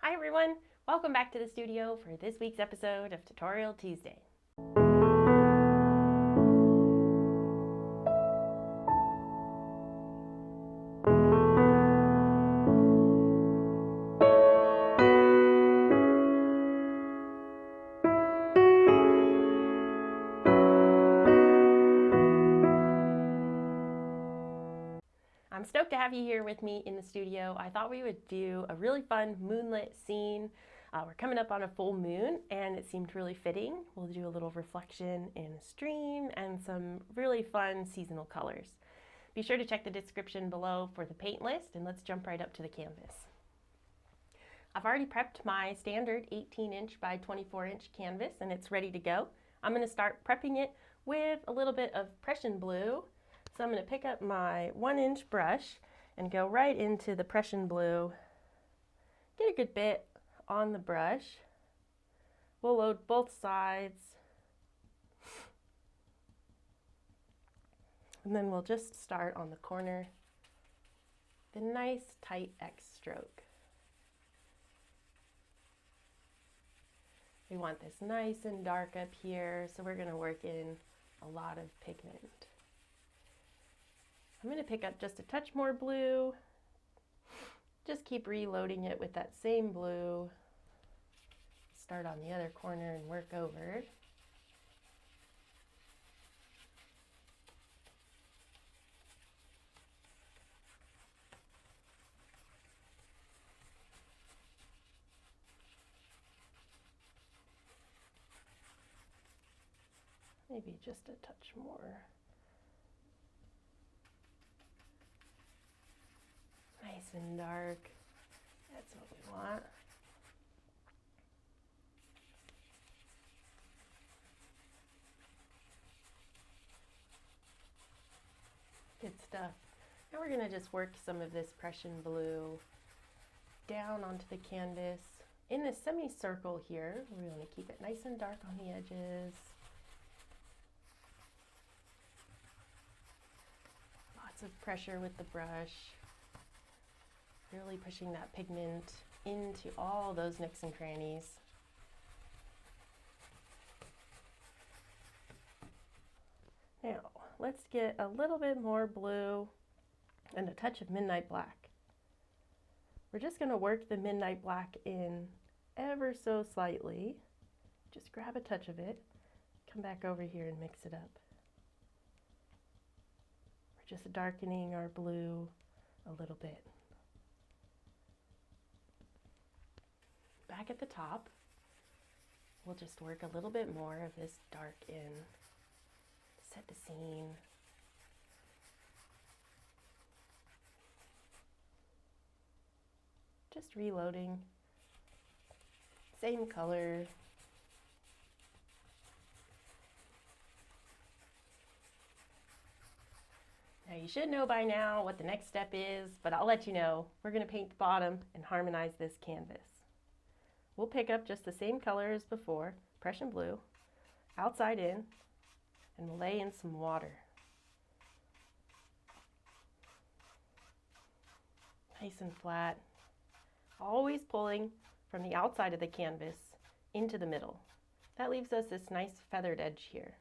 Hi everyone, welcome back to the studio for this week's episode of Tutorial Tuesday. I'm stoked to have you here with me in the studio. I thought we would do a really fun moonlit scene. We're coming up on a full moon and it seemed really fitting. We'll do a little reflection in a stream and some really fun seasonal colors. Be sure to check the description below for the paint list and let's jump right up to the canvas. I've already prepped my standard 18-inch by 24-inch canvas and it's ready to go. I'm going to start prepping it with a little bit of Prussian blue. So I'm going to pick up my 1-inch brush and go right into the Prussian blue. Get a good bit on the brush. We'll load both sides. And then we'll just start on the corner. The nice tight X stroke. We want this nice and dark up here, so we're going to work in a lot of pigment. I'm going to pick up just a touch more blue. Just keep reloading it with that same blue. Start on the other corner and work over. Maybe just a touch more. Nice and dark. That's what we want. Good stuff. Now we're going to just work some of this Prussian blue down onto the canvas. In this semicircle here, we want to keep it nice and dark on the edges. Lots of pressure with the brush. Really pushing that pigment into all those nooks and crannies. Now, let's get a little bit more blue and a touch of midnight black. We're just going to work the midnight black in ever so slightly. Just grab a touch of it, come back over here and mix it up. We're just darkening our blue a little bit. Back at the top, we'll just work a little bit more of this dark in, set the scene. Just reloading, same color. Now you should know by now what the next step is, but I'll let you know. We're going to paint the bottom and harmonize this canvas. We'll pick up just the same color as before, Prussian blue, outside in, and we'll lay in some water. Nice and flat. Always pulling from the outside of the canvas into the middle. That leaves us this nice feathered edge here.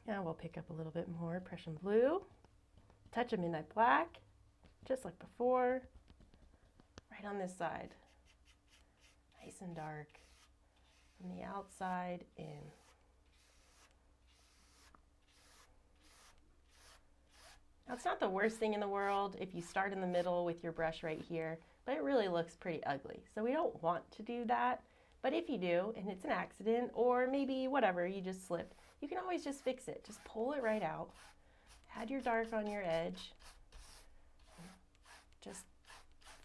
Now we'll pick up a little bit more Prussian blue, touch of midnight black, just like before, right on this side. Nice and dark, from the outside in. Now it's not the worst thing in the world if you start in the middle with your brush right here, but it really looks pretty ugly. So we don't want to do that, but if you do, and it's an accident, or maybe whatever, you just slipped, you can always just fix it. Just pull it right out. Add your dark on your edge. Just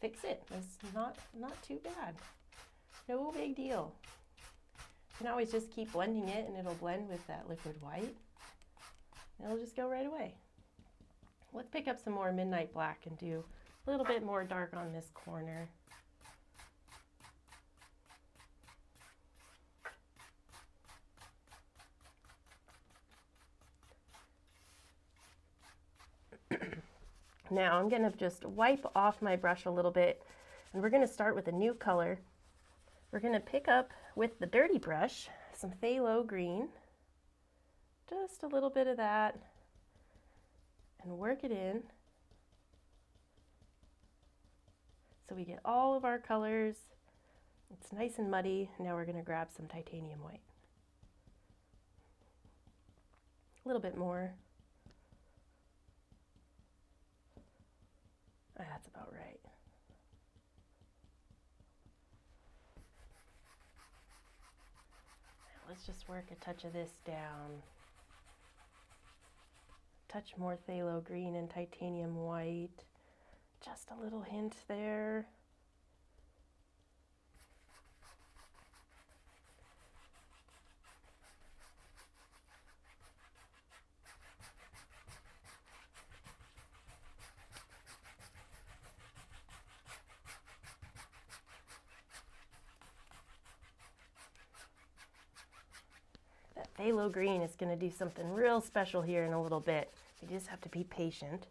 fix it. It's not too bad. No big deal. You can always just keep blending it and it'll blend with that liquid white. And it'll just go right away. Let's pick up some more midnight black and do A little bit more dark on this corner. Now I'm going to just wipe off my brush a little bit, and we're going to start with a new color. We're going to pick up with the dirty brush some Phthalo Green, just a little bit of that, and work it in so we get all of our colors. It's nice and muddy. Now we're going to grab some titanium white. A little bit more. That's about right. Now let's just work a touch of this down. Touch more Phthalo Green and titanium white. Just a little hint there. That Phthalo Green is going to do something real special here in a little bit. You just have to be patient.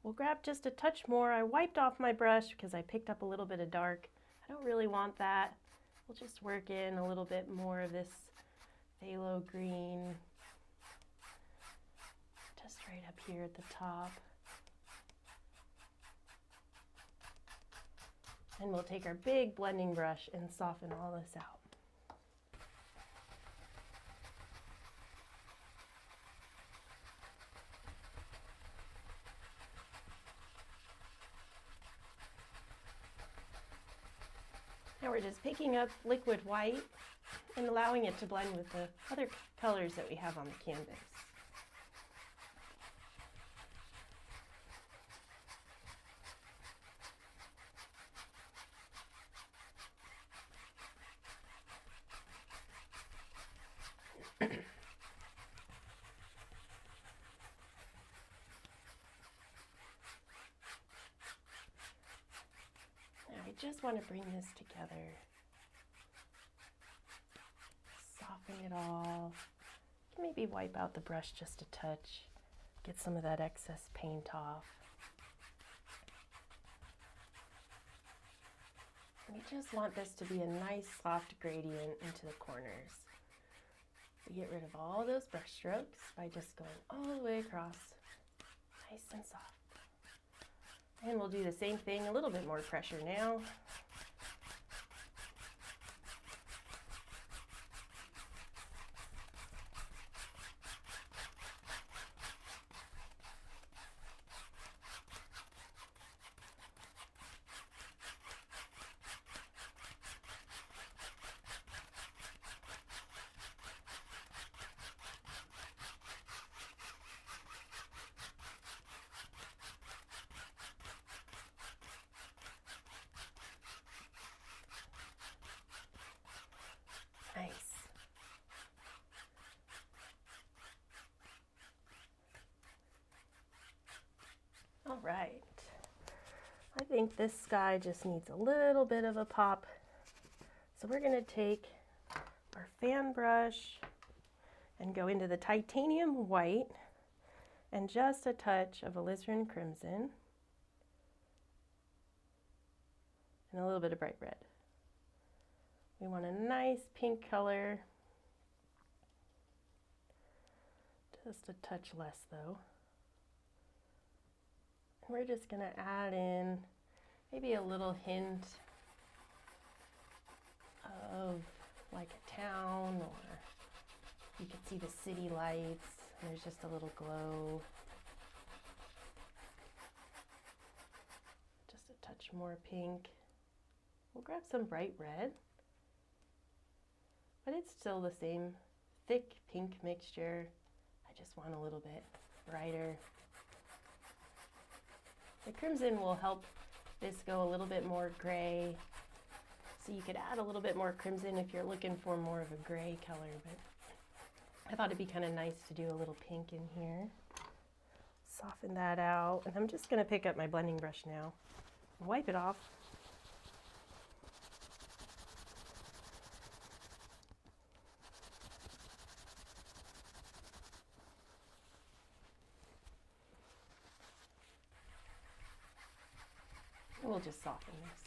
We'll grab just a touch more. I wiped off my brush because I picked up a little bit of dark. I don't really want that. We'll just work in a little bit more of this Phthalo Green. Just right up here at the top. And we'll take our big blending brush and soften all this out. Now we're just picking up liquid white and allowing it to blend with the other colors that we have on the canvas. Just want to bring this together, soften it all. Maybe wipe out the brush just a touch, get some of that excess paint off. We just want this to be a nice soft gradient into the corners. We get rid of all those brush strokes by just going all the way across, nice and soft. And we'll do the same thing, a little bit more pressure now. Nice. All right. I think this sky just needs a little bit of a pop. So we're going to take our fan brush and go into the titanium white and just a touch of Alizarin Crimson and a little bit of bright red. We want a nice pink color, just a touch less though. And we're just going to add in maybe a little hint of like a town, or you can see the city lights, and there's just a little glow. Just a touch more pink. We'll grab some bright red. But it's still the same thick pink mixture. I just want a little bit brighter. The crimson will help this go a little bit more gray. So you could add a little bit more crimson if you're looking for more of a gray color, but I thought it'd be kind of nice to do a little pink in here. Soften that out, and I'm just gonna pick up my blending brush now wipe it off. And we'll just soften this.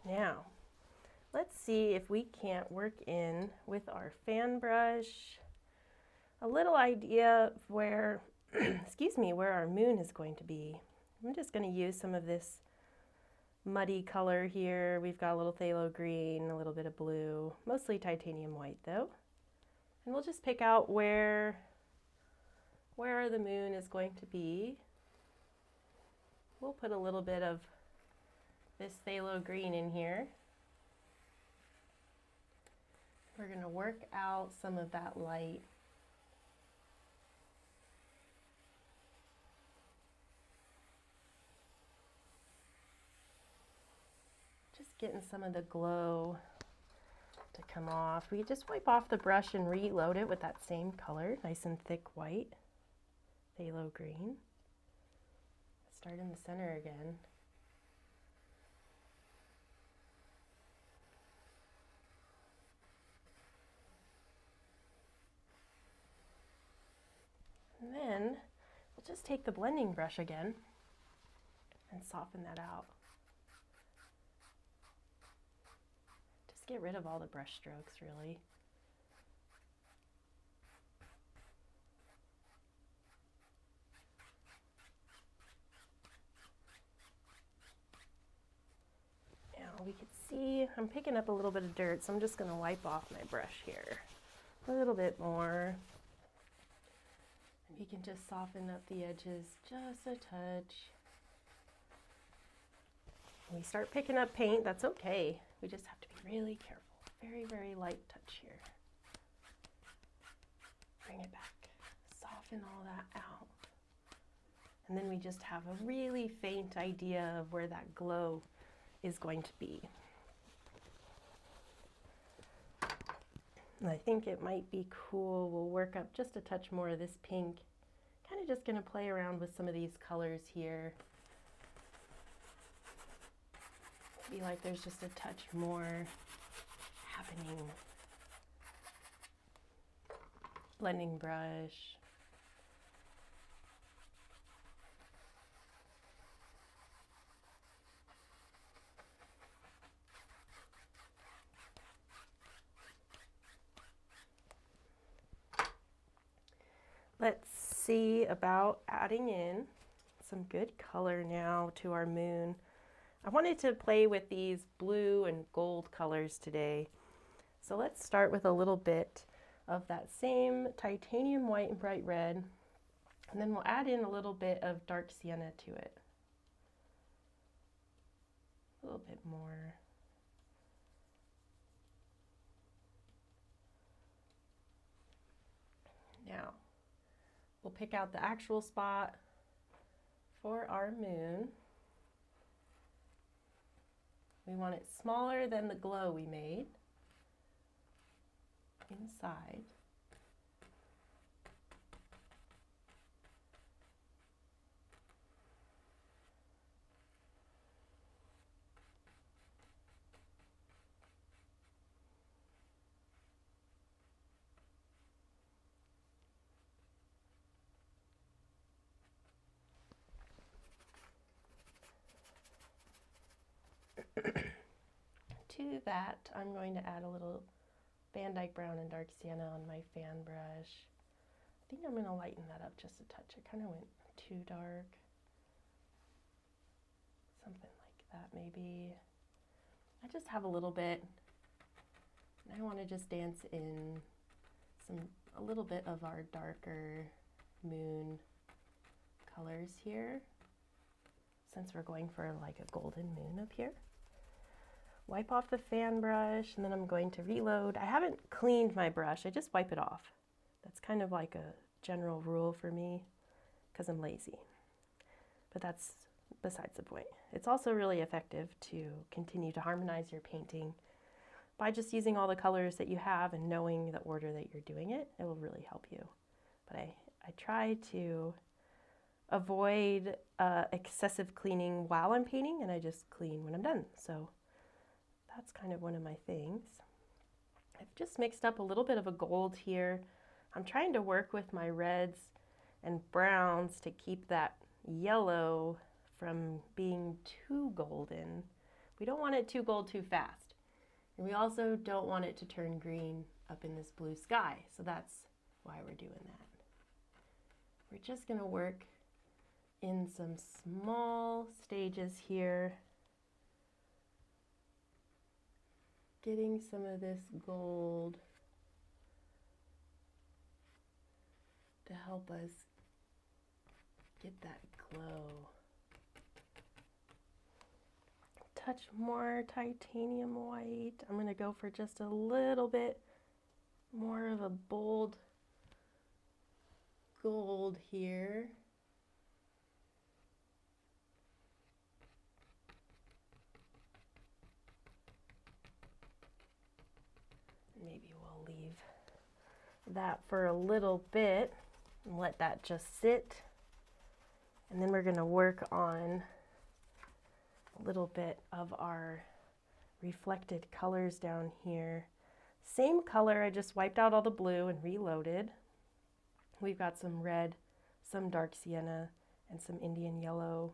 Now, let's see if we can't work in with our fan brush a little idea of where, excuse me, where our moon is going to be. I'm just going to use some of this muddy color here. We've got a little phthalo green, a little bit of blue, mostly titanium white though. And we'll just pick out where the moon is going to be. We'll put a little bit of this phthalo green in here. We're going to work out some of that light. Just getting some of the glow to come off. We just wipe off the brush and reload it with that same color, nice and thick white, phthalo green. Start in the center again. And then we'll just take the blending brush again and soften that out. Just get rid of all the brush strokes, really. Now we can see I'm picking up a little bit of dirt, so I'm just going to wipe off my brush here a little bit more. You can just soften up the edges just a touch. When we start picking up paint, that's okay. We just have to be really careful. Very, very light touch here. Bring it back. Soften all that out. And then we just have a really faint idea of where that glow is going to be. And I think it might be cool. We'll work up just a touch more of this pink. Kind of just going to play around with some of these colors here. Maybe like there's just a touch more happening. Blending brush. Let's see about adding in some good color now to our moon. I wanted to play with these blue and gold colors today. So let's start with a little bit of that same titanium white and bright red, and then we'll add in a little bit of dark sienna to it. A little bit more. Now, we'll pick out the actual spot for our moon. We want it smaller than the glow we made inside. To that, I'm going to add a little Dyke Brown and dark sienna on my fan brush. I think I'm going to lighten that up just a touch. It kind of went too dark. Something like that maybe. I just have a little bit. And I want to just dance in a little bit of our darker moon colors here, since we're going for like a golden moon up here. wipe off the fan brush, and then I'm going to reload. I haven't cleaned my brush, I just wipe it off. That's kind of like a general rule for me because I'm lazy. But that's besides the point. It's also really effective to continue to harmonize your painting by just using all the colors that you have and knowing the order that you're doing it. It will really help you. But I try to avoid excessive cleaning while I'm painting, and I just clean when I'm done. So that's kind of one of my things. I've just mixed up a little bit of a gold here. I'm trying to work with my reds and browns to keep that yellow from being too golden. We don't want it too gold too fast. And we also don't want it to turn green up in this blue sky. So that's why we're doing that. We're just going to work in some small stages here, getting some of this gold to help us get that glow. Touch more titanium white. I'm going to go for just a little bit more of a bold gold here. Maybe we'll leave that for a little bit and let that just sit. And then we're going to work on a little bit of our reflected colors down here. Same color, I just wiped out all the blue and reloaded. We've got some red, some dark sienna, and some Indian yellow.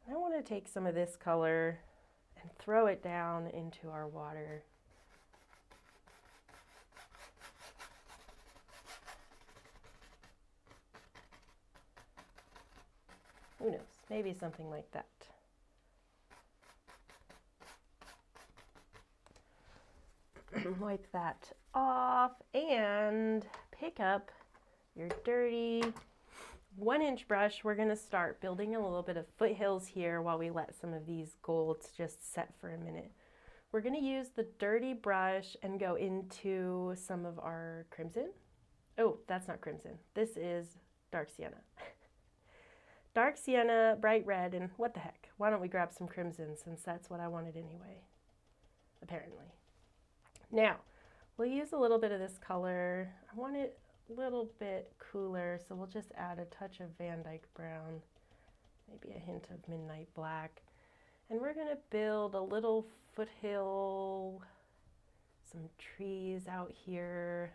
I want to take some of this color and throw it down into our water. Who knows, maybe something like that. Wipe that off and pick up your dirty 1-inch brush. We're going to start building a little bit of foothills here while we let some of these golds just set for a minute. We're going to use the dirty brush and go into some of our crimson. Oh, that's not crimson. This is dark sienna. Dark sienna, bright red, and what the heck? Why don't we grab some crimson since that's what I wanted anyway, apparently. Now, we'll use a little bit of this color. I want it a little bit cooler, so we'll just add a touch of Dyke Brown, maybe a hint of midnight black. And we're gonna build a little foothill, some trees out here,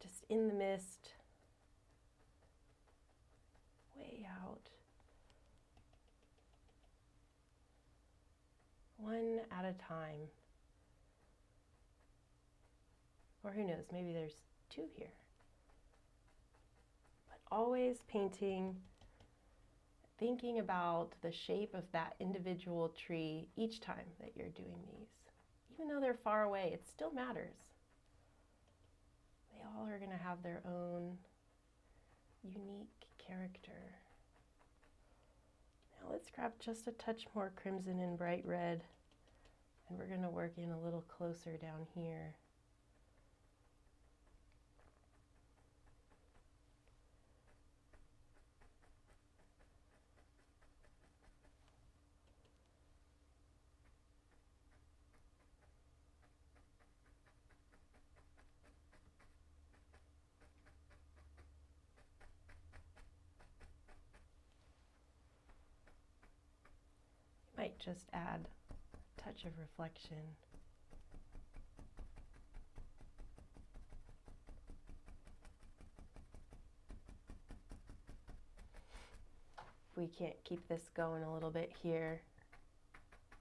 just in the mist, way out. One at a time. Or who knows, maybe there's 2 here. But always painting, thinking about the shape of that individual tree each time that you're doing these. Even though they're far away, it still matters. They all are going to have their own unique character. Now let's grab just a touch more crimson and bright red, and we're going to work in a little closer down here. Might just add a touch of reflection. If we can't keep this going a little bit here,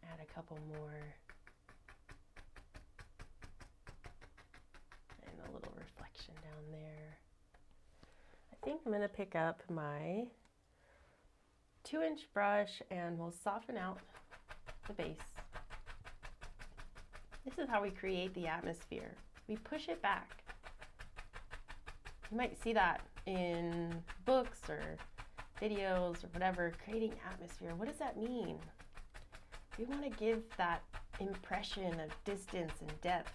add a couple more. And a little reflection down there. I think I'm going to pick up my 2-inch brush and we'll soften out the base. This is how we create the atmosphere. We push it back. You might see that in books or videos or whatever, creating atmosphere. What does that mean? We want to give that impression of distance and depth.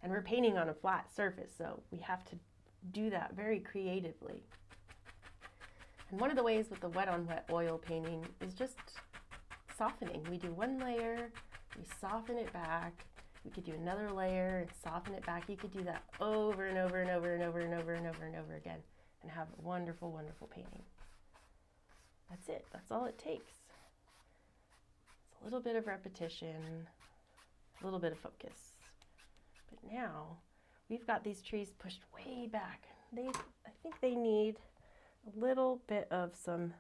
And we're painting on a flat surface, so we have to do that very creatively. And one of the ways with the wet on wet oil painting is just softening. We do one layer, we soften it back. We could do another layer and soften it back. You could do that over and over and over and over and over and over and over again and have a wonderful, wonderful painting. That's it. That's all it takes. It's a little bit of repetition, a little bit of focus. But now we've got these trees pushed way back. I think they need a little bit of some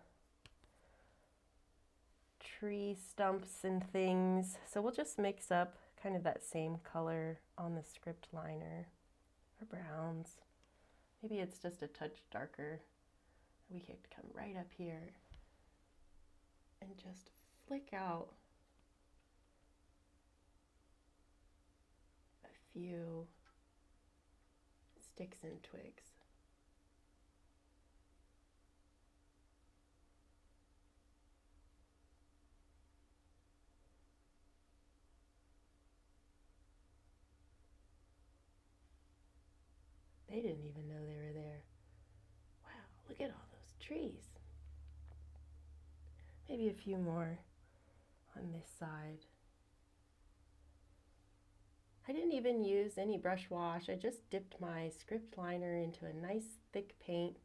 tree stumps and things. So we'll just mix up kind of that same color on the script liner, or browns. Maybe it's just a touch darker. We could come right up here and just flick out a few sticks and twigs. They didn't even know they were there. Wow, look at all those trees. Maybe a few more on this side. I didn't even use any brush wash. I just dipped my script liner into a nice thick paint.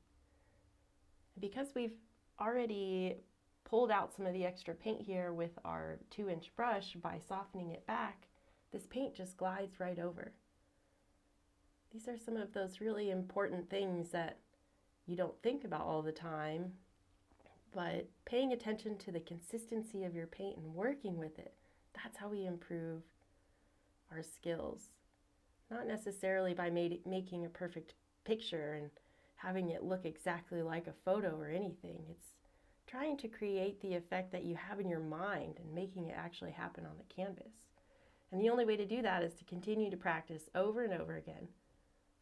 And because we've already pulled out some of the extra paint here with our 2-inch brush by softening it back, this paint just glides right over. These are some of those really important things that you don't think about all the time, but paying attention to the consistency of your paint and working with it, that's how we improve our skills. Not necessarily by making a perfect picture and having it look exactly like a photo or anything. It's trying to create the effect that you have in your mind and making it actually happen on the canvas. And the only way to do that is to continue to practice over and over again,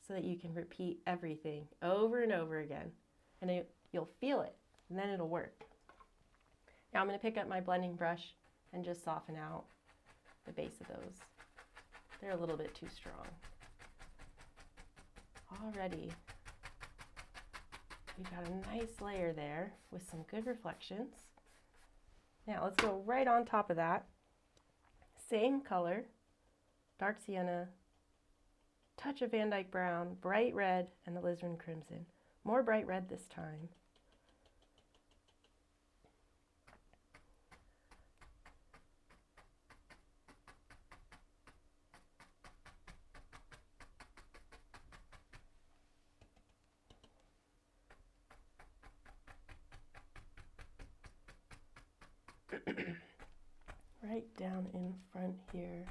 so that you can repeat everything over and over again, and you'll feel it, and then it'll work. Now I'm going to pick up my blending brush and just soften out the base of those. They're a little bit too strong. Already, we've got a nice layer there with some good reflections. Now let's go right on top of that. Same color, dark sienna, touch of Dyke Brown, bright red, and Alizarin Crimson. More bright red this time. Right down in front here.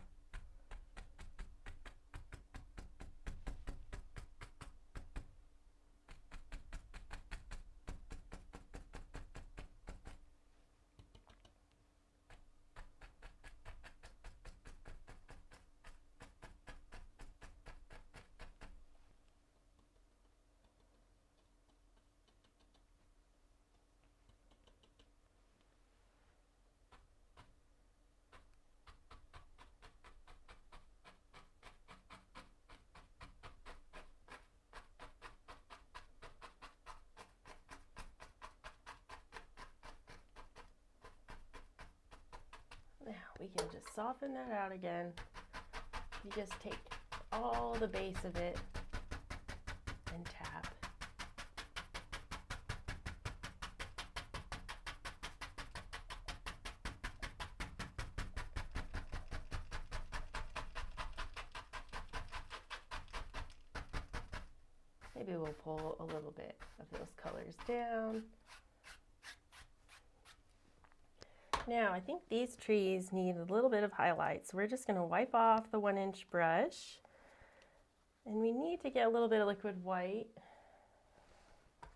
Now we can just soften that out again. You just take all the base of it and tap. Maybe we'll pull a little bit of those colors down. Now, I think these trees need a little bit of highlight, so we're just going to wipe off the 1-inch brush. And we need to get a little bit of liquid white. So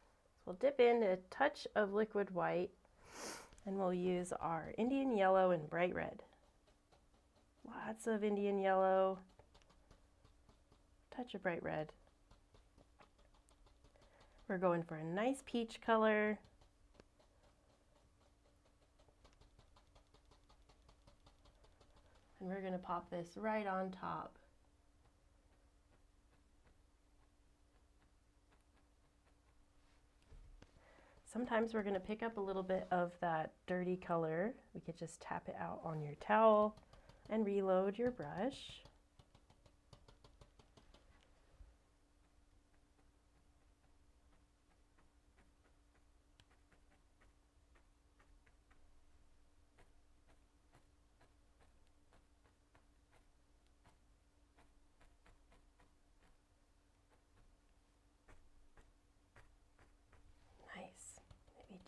we'll dip in a touch of liquid white, and we'll use our Indian yellow and bright red. Lots of Indian yellow, touch of bright red. We're going for a nice peach color. going to pop this right on top. Sometimes we're going to pick up a little bit of that dirty color. We could just tap it out on your towel and reload your brush.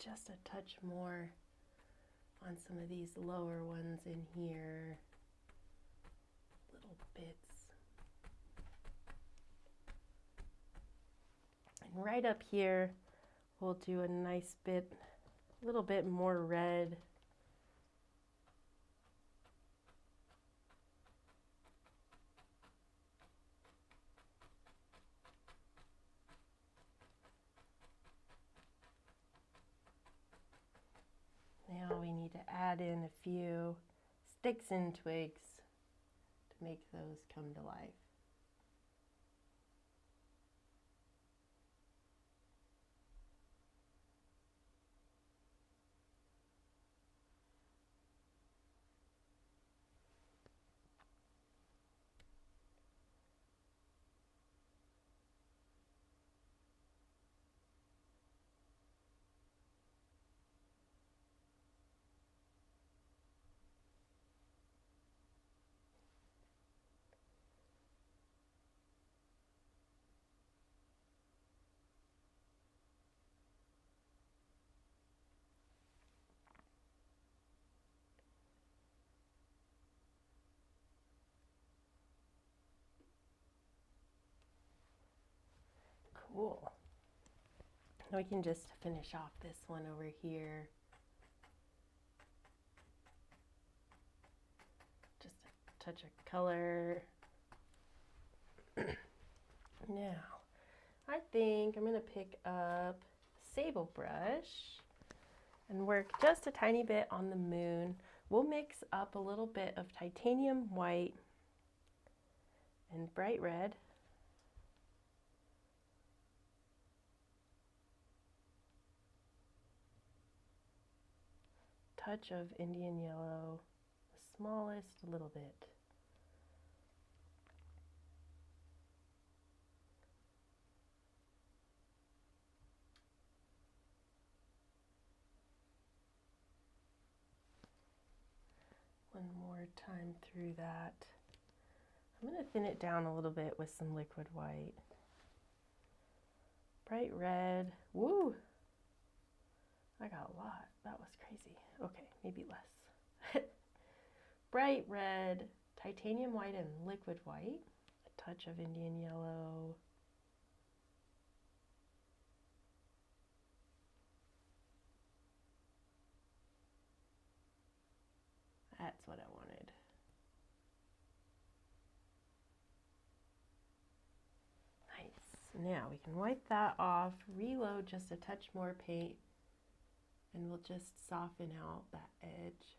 Just a touch more on some of these lower ones in here, little bits. And right up here, we'll do a nice bit, a little bit more red. Now we need to add in a few sticks and twigs to make those come to life. Cool. Now we can just finish off this one over here. Just a touch of color. Now, I think I'm going to pick up sable brush and work just a tiny bit on the moon. We'll mix up a little bit of titanium white and bright red. Touch of Indian yellow, the smallest little bit. One more time through that. I'm going to thin it down a little bit with some liquid white. Bright red. Woo! I got a lot. That was crazy. Okay, maybe less. Bright red, titanium white, and liquid white. A touch of Indian yellow. That's what I wanted. Nice. Now we can wipe that off, reload just a touch more paint, and we'll just soften out that edge.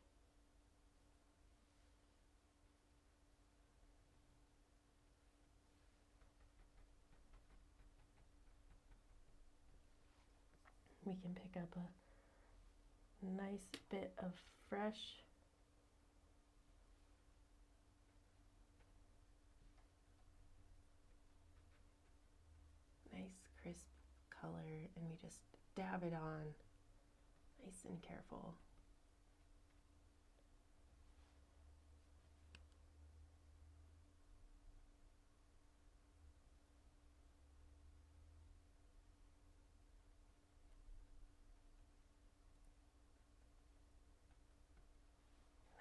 We can pick up a nice bit of fresh crisp color, and we just dab it on nice and careful.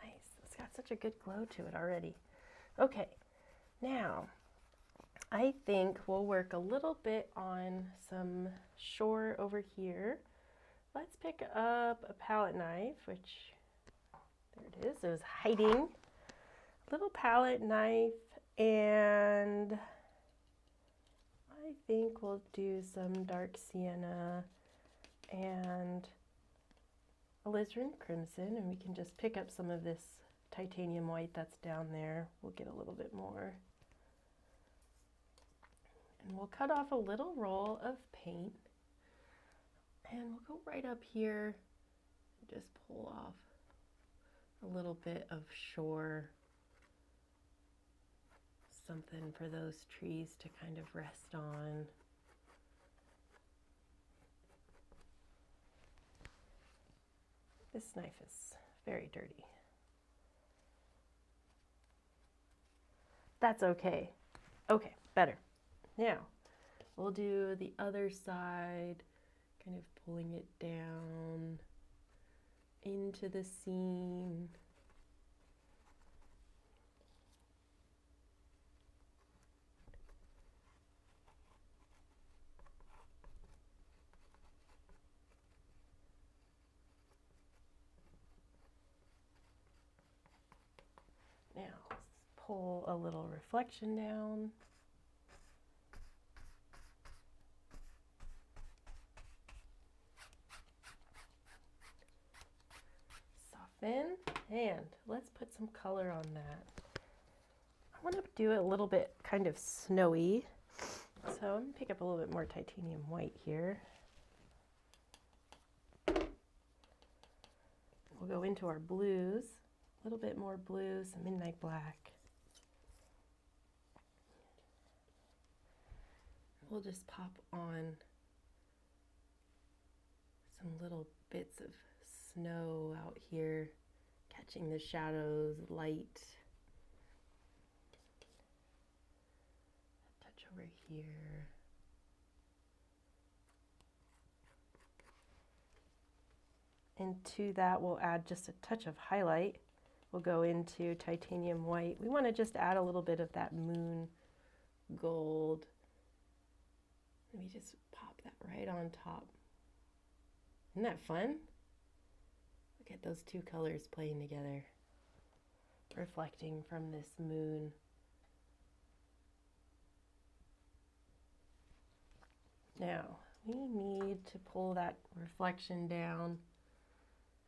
Nice. It's got such a good glow to it already. Okay, now I think we'll work a little bit on some shore over here. Let's pick up a palette knife, which, there it is, it was hiding. Little palette knife, and I think we'll do some dark sienna and alizarin crimson, and we can just pick up some of this titanium white that's down there. We'll get a little bit more. And we'll cut off a little roll of paint. And we'll go right up here and just pull off a little bit of shore. Something for those trees to kind of rest on. This knife is very dirty. That's okay. Okay, better. Now, we'll do the other side, kind of pulling it down into the scene. Now, let's pull a little reflection down. Soften, and let's put some color on that. I want to do it a little bit kind of snowy, so I'm going to pick up a little bit more titanium white here. We'll go into our blues. A little bit more blue, some midnight black. We'll just pop on some little bits of snow out here, catching the shadows, light. A touch over here. And to that, we'll add just a touch of highlight. We'll go into titanium white. We want to just add a little bit of that moon gold. Let me just pop that right on top. Isn't that fun? Look at those two colors playing together, reflecting from this moon. Now, we need to pull that reflection down.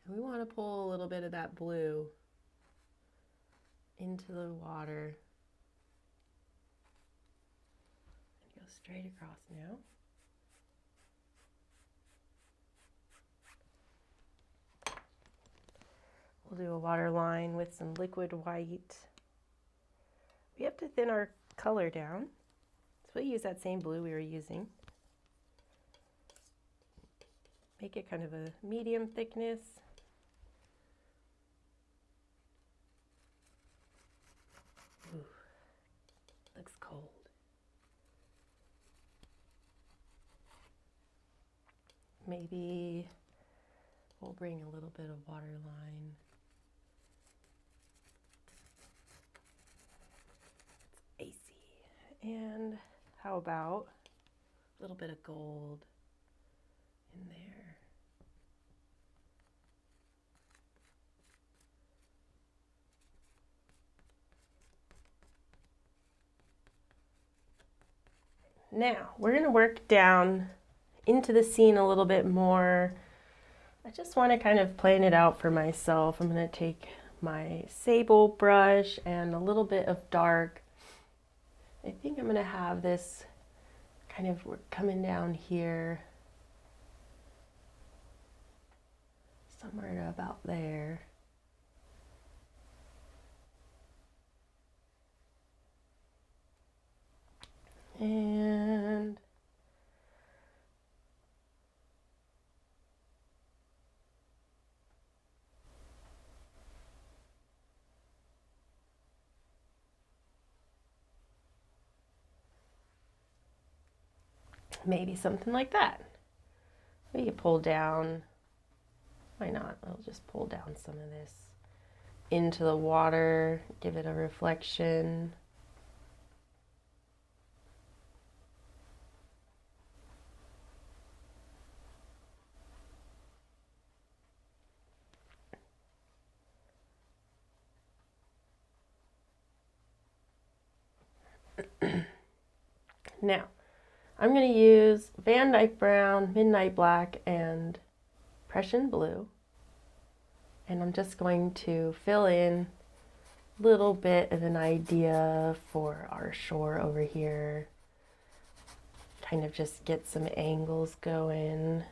And we want to pull a little bit of that blue into the water. And go straight across now. We'll do a water line with some liquid white. We have to thin our color down, so we'll use that same blue we were using. Make it kind of a medium thickness. Ooh, looks cold. Maybe we'll bring a little bit of water line. It's icy. And how about a little bit of gold in there? Now, we're going to work down into the scene a little bit more. I just want to kind of plan it out for myself. I'm going to take my sable brush and a little bit of dark. I think I'm going to have this kind of coming down here, somewhere about there. And maybe something like that. We can pull down, why not? I'll just pull down some of this into the water, give it a reflection. Now, I'm going to use Dyke Brown, Midnight Black, and Prussian Blue. And I'm just going to fill in little bit of an idea for our shore over here. Kind of just get some angles going.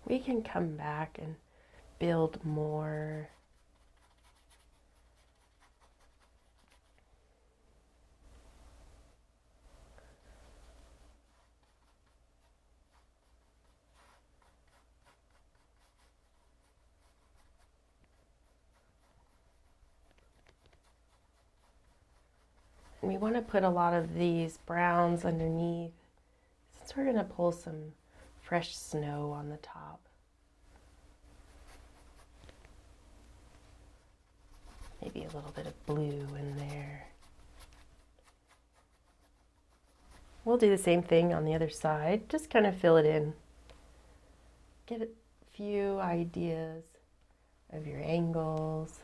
We can come back and build more. We want to put a lot of these browns underneath, since we're going to pull some fresh snow on the top. Maybe a little bit of blue in there. We'll do the same thing on the other side, just kind of fill it in. Get a few ideas of your angles.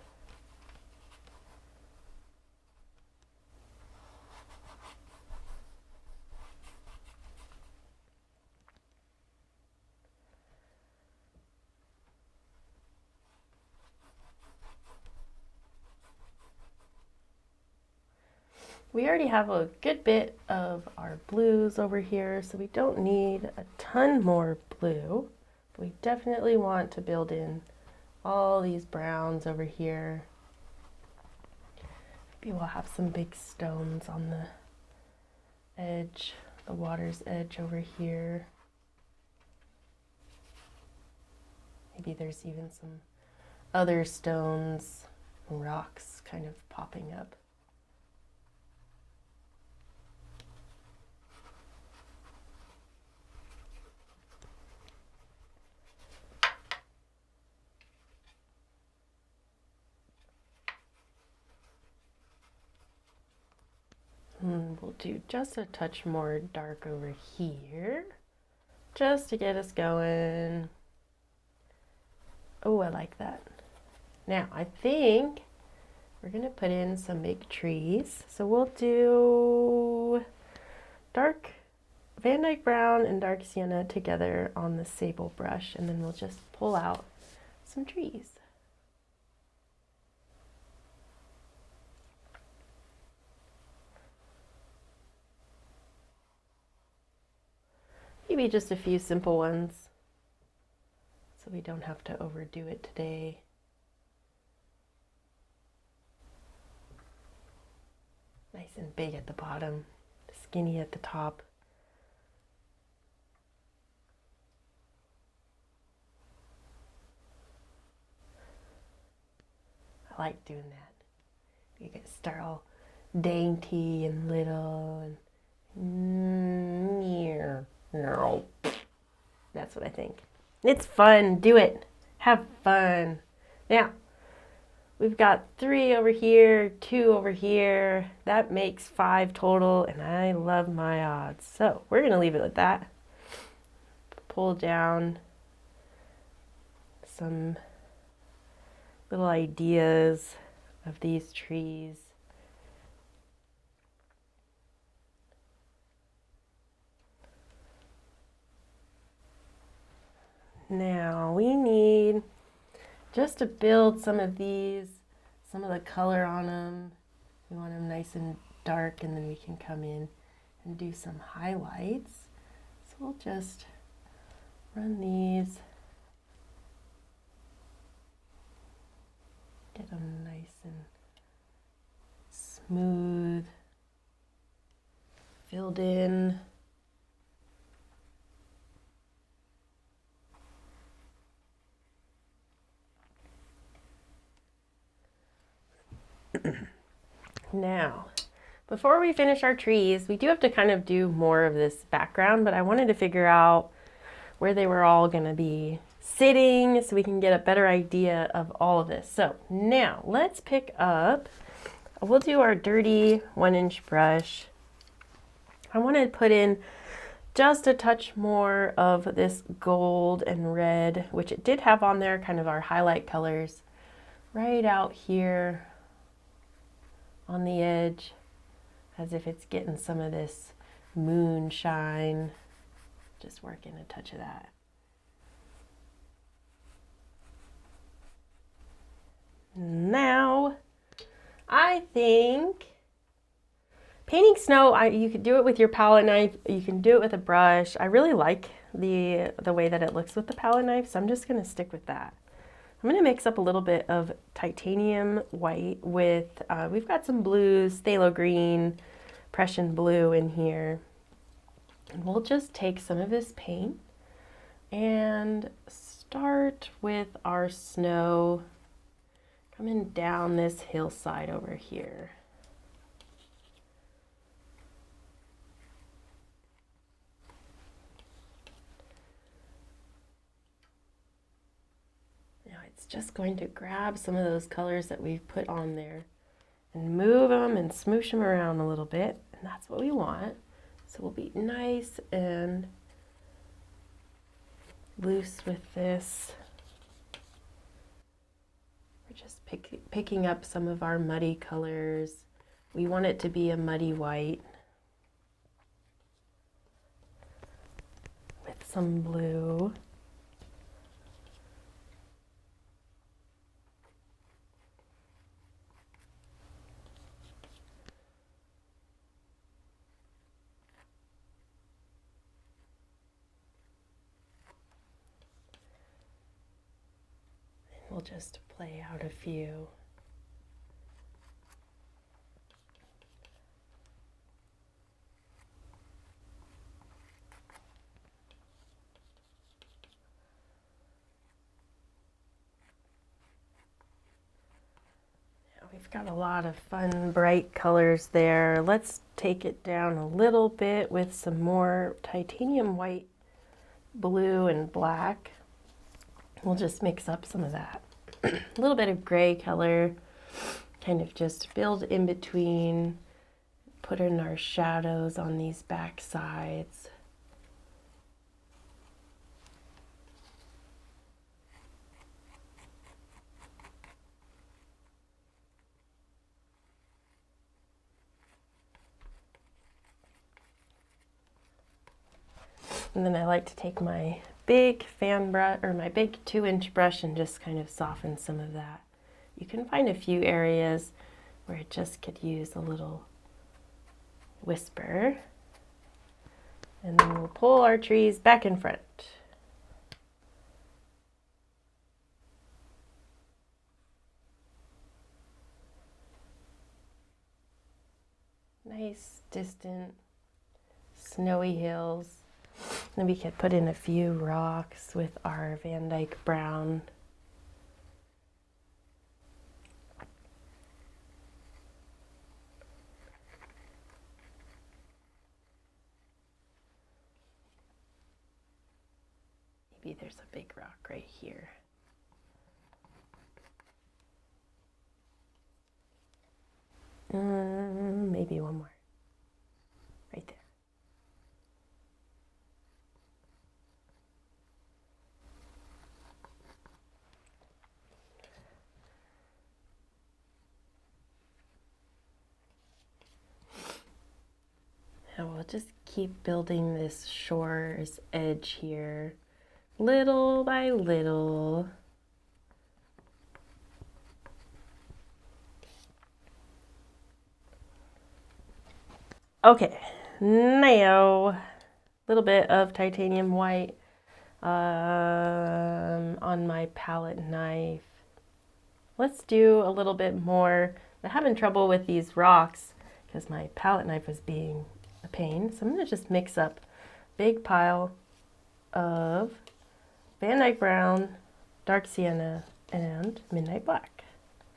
We already have a good bit of our blues over here, so we don't need a ton more blue. But we definitely want to build in all these browns over here. Maybe we'll have some big stones on the edge, the water's edge over here. Maybe there's even some other stones, rocks kind of popping up. We'll do just a touch more dark over here, just to get us going. Oh, I like that. Now, I think we're going to put in some big trees. So we'll do dark Van Dyke Brown and dark Sienna together on the sable brush, and then we'll just pull out some trees. Maybe just a few simple ones, so we don't have to overdo it today. Nice and big at the bottom, skinny at the top. I like doing that. You can start all dainty and little and no. That's what I think. It's fun. Do it. Have fun. Now, we've got 3 over here, 2 over here. That makes 5 total, and I love my odds. So we're going to leave it at that. Pull down some little ideas of these trees. Now we need, just to build some of these, some of the color on them. We want them nice and dark, and then we can come in and do some highlights. So we'll just run these, get them nice and smooth, filled in. Now, before we finish our trees, we do have to kind of do more of this background, but I wanted to figure out where they were all going to be sitting so we can get a better idea of all of this. So now let's pick up, we'll do our dirty 1-inch brush. I want to put in just a touch more of this gold and red, which it did have on there, kind of our highlight colors, right out here on the edge, as if it's getting some of this moonshine. Just working a touch of that. I think painting snow, you could do it with your palette knife, you can do it with a brush. I really like the way that it looks with the palette knife, so I'm just going to stick with that. I'm going to mix up a little bit of titanium white with, we've got some blues, Phthalo Green, Prussian Blue in here. And we'll just take some of this paint and start with our snow coming down this hillside over here. Just going to grab some of those colors that we've put on there and move them and smoosh them around a little bit, and that's what we want. So we'll be nice and loose with this. We're just picking up some of our muddy colors. We want it to be a muddy white with some blue. We'll just play out a few. Now we've got a lot of fun, bright colors there. Let's take it down a little bit with some more titanium white, blue, and black. We'll just mix up some of that. A little bit of gray color, kind of just build in between, put in our shadows on these back sides. And then I like to take my big fan brush, or my big 2-inch brush, and just kind of soften some of that. You can find a few areas where it just could use a little whisper. And then we'll pull our trees back in front. Nice, distant, snowy hills. Then we could put in a few rocks with our Dyke Brown. Maybe there's a big rock right here. Maybe one more. Right there. Now we'll just keep building this shore's edge here, little by little. Okay, now a little bit of titanium white on my palette knife. Let's do a little bit more. I'm having trouble with these rocks because my palette knife was being a pain. So I'm going to just mix up a big pile of Dyke Brown, dark sienna, and midnight black.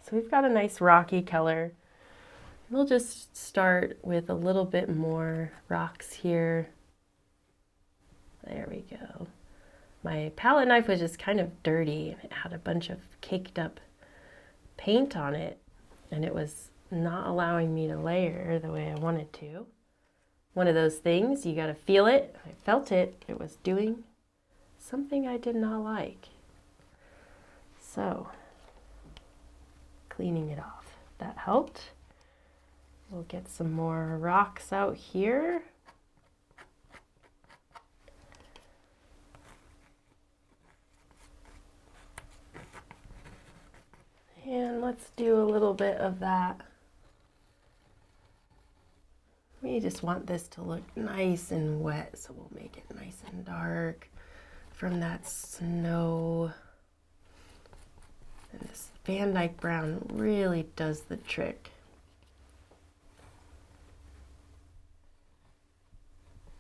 So we've got a nice rocky color. We'll just start with a little bit more rocks here. There we go. My palette knife was just kind of dirty and it had a bunch of caked up paint on it, and it was not allowing me to layer the way I wanted to. One of those things, you gotta feel it. I felt it. It was doing something I did not like. So, cleaning it off. That helped. We'll get some more rocks out here. And let's do a little bit of that We just want this to look nice and wet, so we'll make it nice and dark from that snow. And this Dyke Brown really does the trick.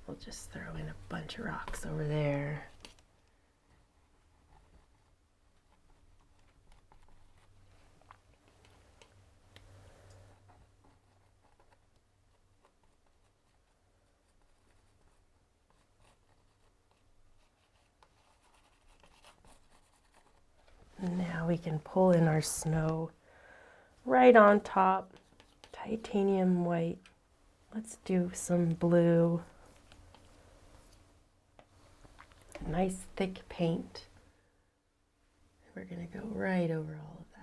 We'll just throw in a bunch of rocks over there. Now we can pull in our snow right on top, titanium white. Let's do some blue. Nice thick paint. We're going to go right over all of that.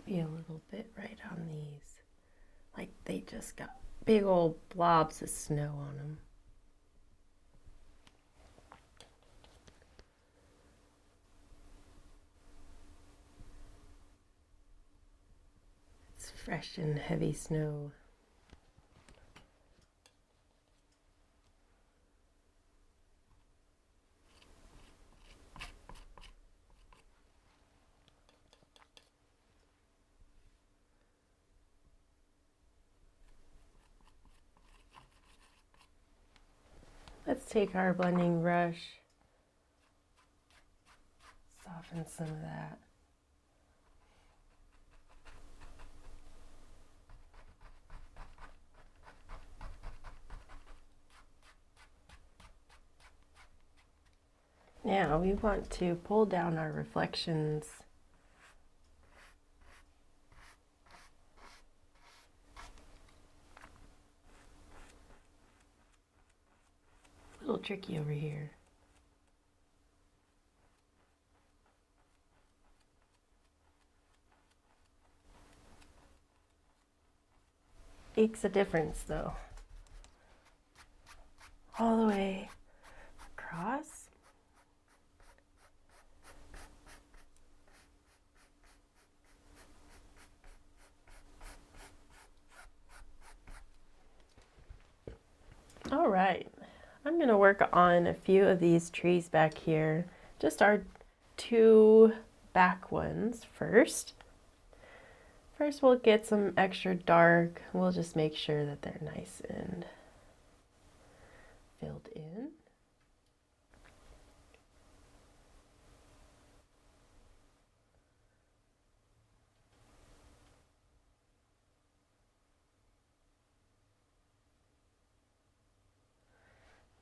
Maybe a little bit right on these. Like they just got big old blobs of snow on them. It's fresh and heavy snow. Let's take our blending brush, soften some of that. Now we want to pull down our reflections. A little tricky over here. Makes a difference though. All the way across. All right, I'm going to work on a few of these trees back here, just our two back ones first. First we'll get some extra dark. We'll just make sure that they're nice and filled in.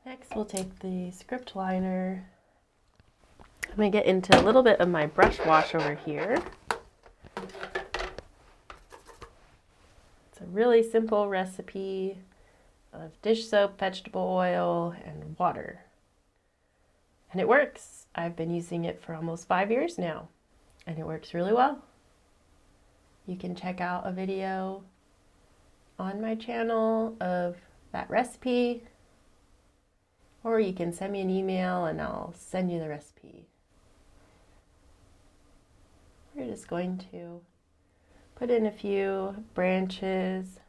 Next, we'll take the script liner. I'm going to get into a little bit of my brush wash over here. It's a really simple recipe of dish soap, vegetable oil, and water. And it works. I've been using it for almost 5 years now, and it works really well. You can check out a video on my channel of that recipe, or you can send me an email and I'll send you the recipe. We're just going to put in a few branches,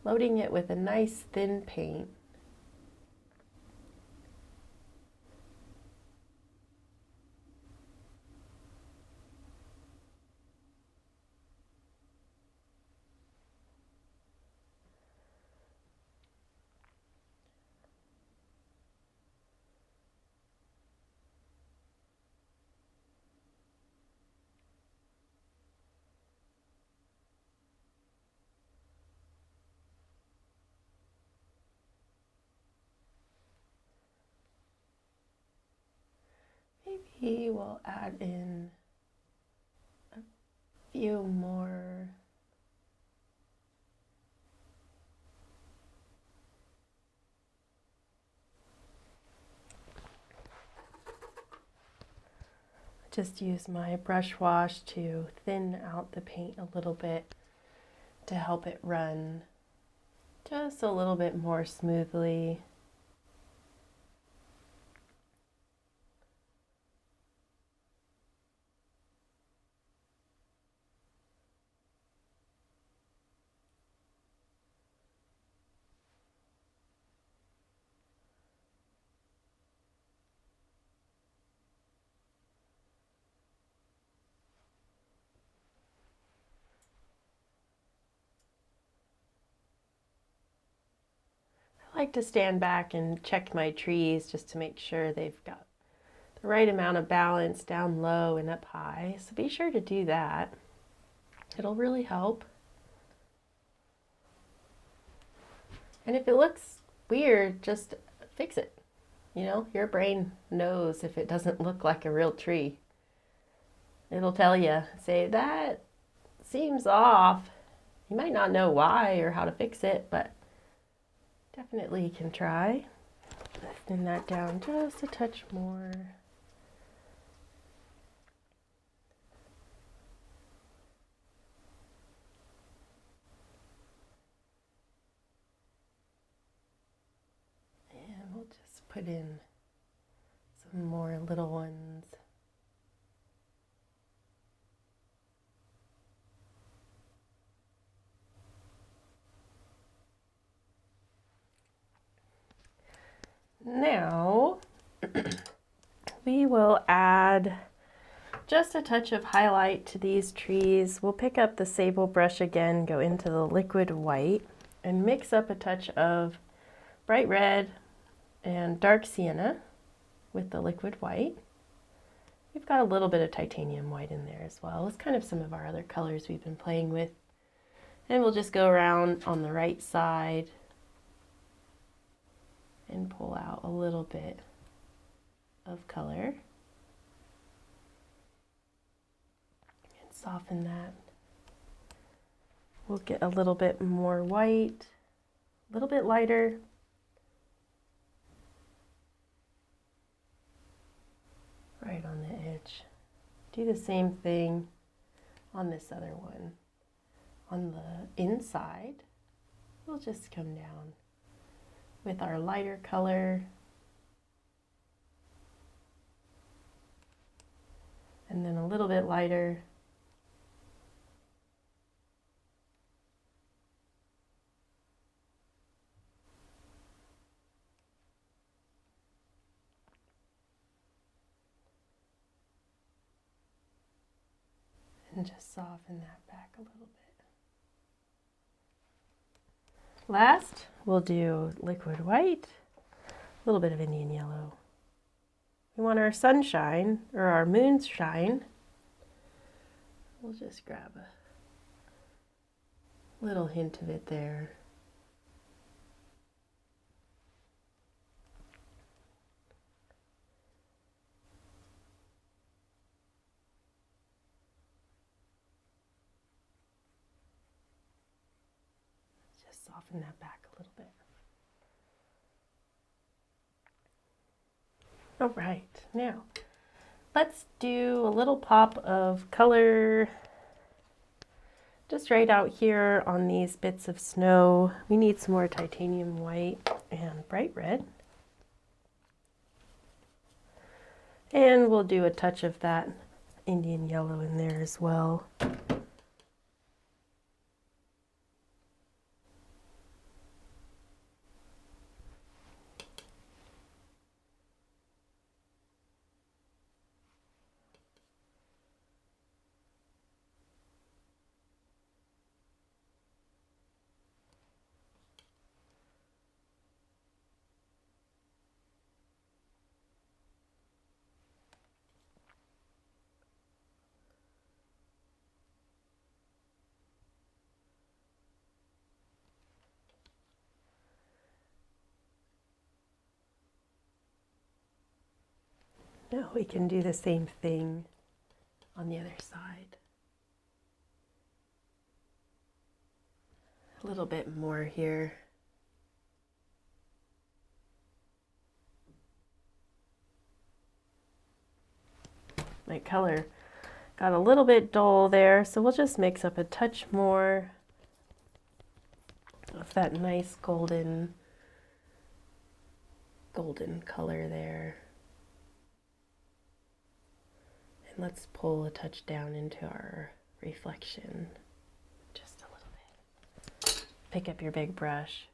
loading it with a nice thin paint. Maybe we'll add in a few more Just use my brush wash to thin out the paint a little bit to help it run just a little bit more smoothly. I like to stand back and check my trees just to make sure they've got the right amount of balance down low and up high. So be sure to do that. It'll really help. And if it looks weird, just fix it. You know, your brain knows if it doesn't look like a real tree. It'll tell you, say, that seems off. You might not know why or how to fix it, but definitely you can try. Thin that down just a touch more. And we'll just put in some more little ones. Now we will add just a touch of highlight to these trees. We'll pick up the sable brush again, go into the liquid white, and mix up a touch of bright red and dark sienna with the liquid white. We've got a little bit of titanium white in there as well. It's kind of some of our other colors we've been playing with. And we'll just go around on the right side and pull out a little bit of color and soften that. We'll get a little bit more white, a little bit lighter. Right on the edge. Do the same thing on this other one. On the inside, we'll just come down with our lighter color. And then a little bit lighter. And just soften that back a little bit. Last, we'll do liquid white, a little bit of Indian yellow. We want our sunshine, or our moonshine. We'll just grab a little hint of it there. Soften that back a little bit. All right, now let's do a little pop of color just right out here on these bits of snow. We need some more titanium white and bright red. And we'll do a touch of that Indian yellow in there as well. Now we can do the same thing on the other side. A little bit more here. My color got a little bit dull there, so we'll just mix up a touch more of that nice golden color there. And let's pull a touch down into our reflection just a little bit. Pick up your big brush.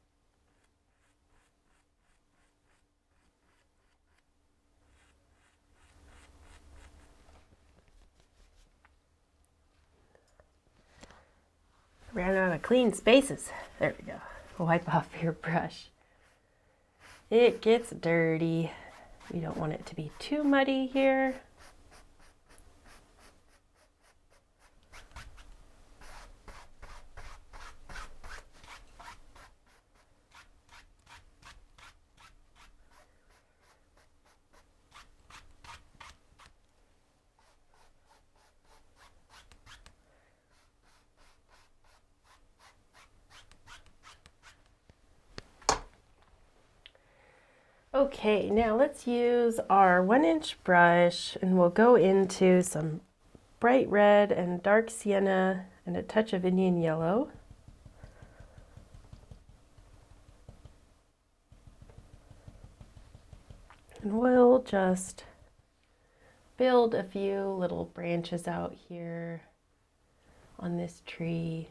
Ran out of clean spaces. There we go. Wipe off your brush. It gets dirty. We don't want it to be too muddy here. Okay, now let's use our 1-inch brush and we'll go into some bright red and dark sienna and a touch of Indian yellow. And we'll just build a few little branches out here on this tree.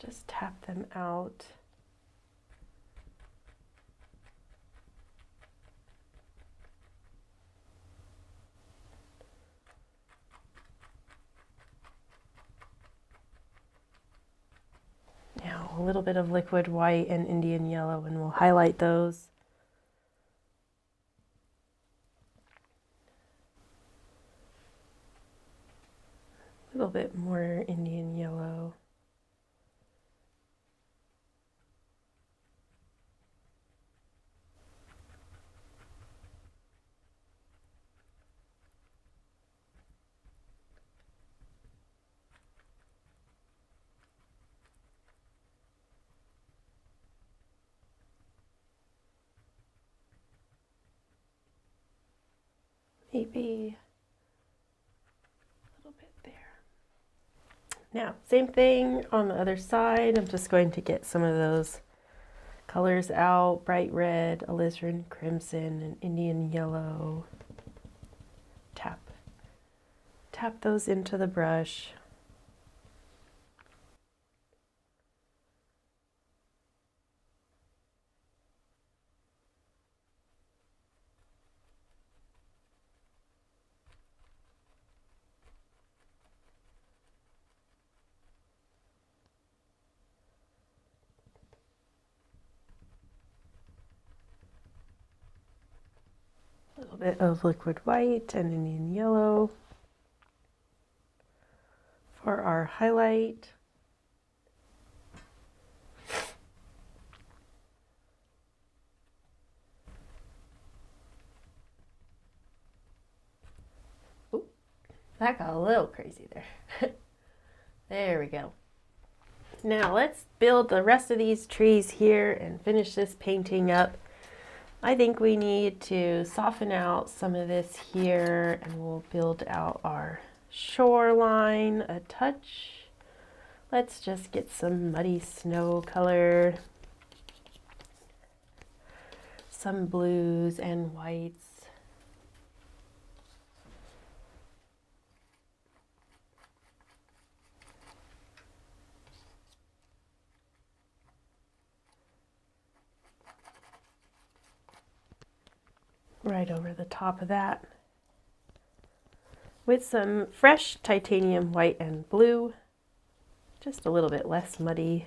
Just tap them out. Now a little bit of liquid white and Indian yellow, and we'll highlight those. A little bit more Indian yellow. Maybe a little bit there. Now, same thing on the other side. I'm just going to get some of those colors out. Bright red, Alizarin Crimson, and Indian yellow. Tap those into the brush. A little bit of liquid white and Indian yellow for our highlight. Ooh, that got a little crazy there. There we go. Now let's build the rest of these trees here and finish this painting up. I think we need to soften out some of this here, and we'll build out our shoreline a touch. Let's just get some muddy snow color, some blues and whites. Right over the top of that with some fresh titanium white and blue, just a little bit less muddy,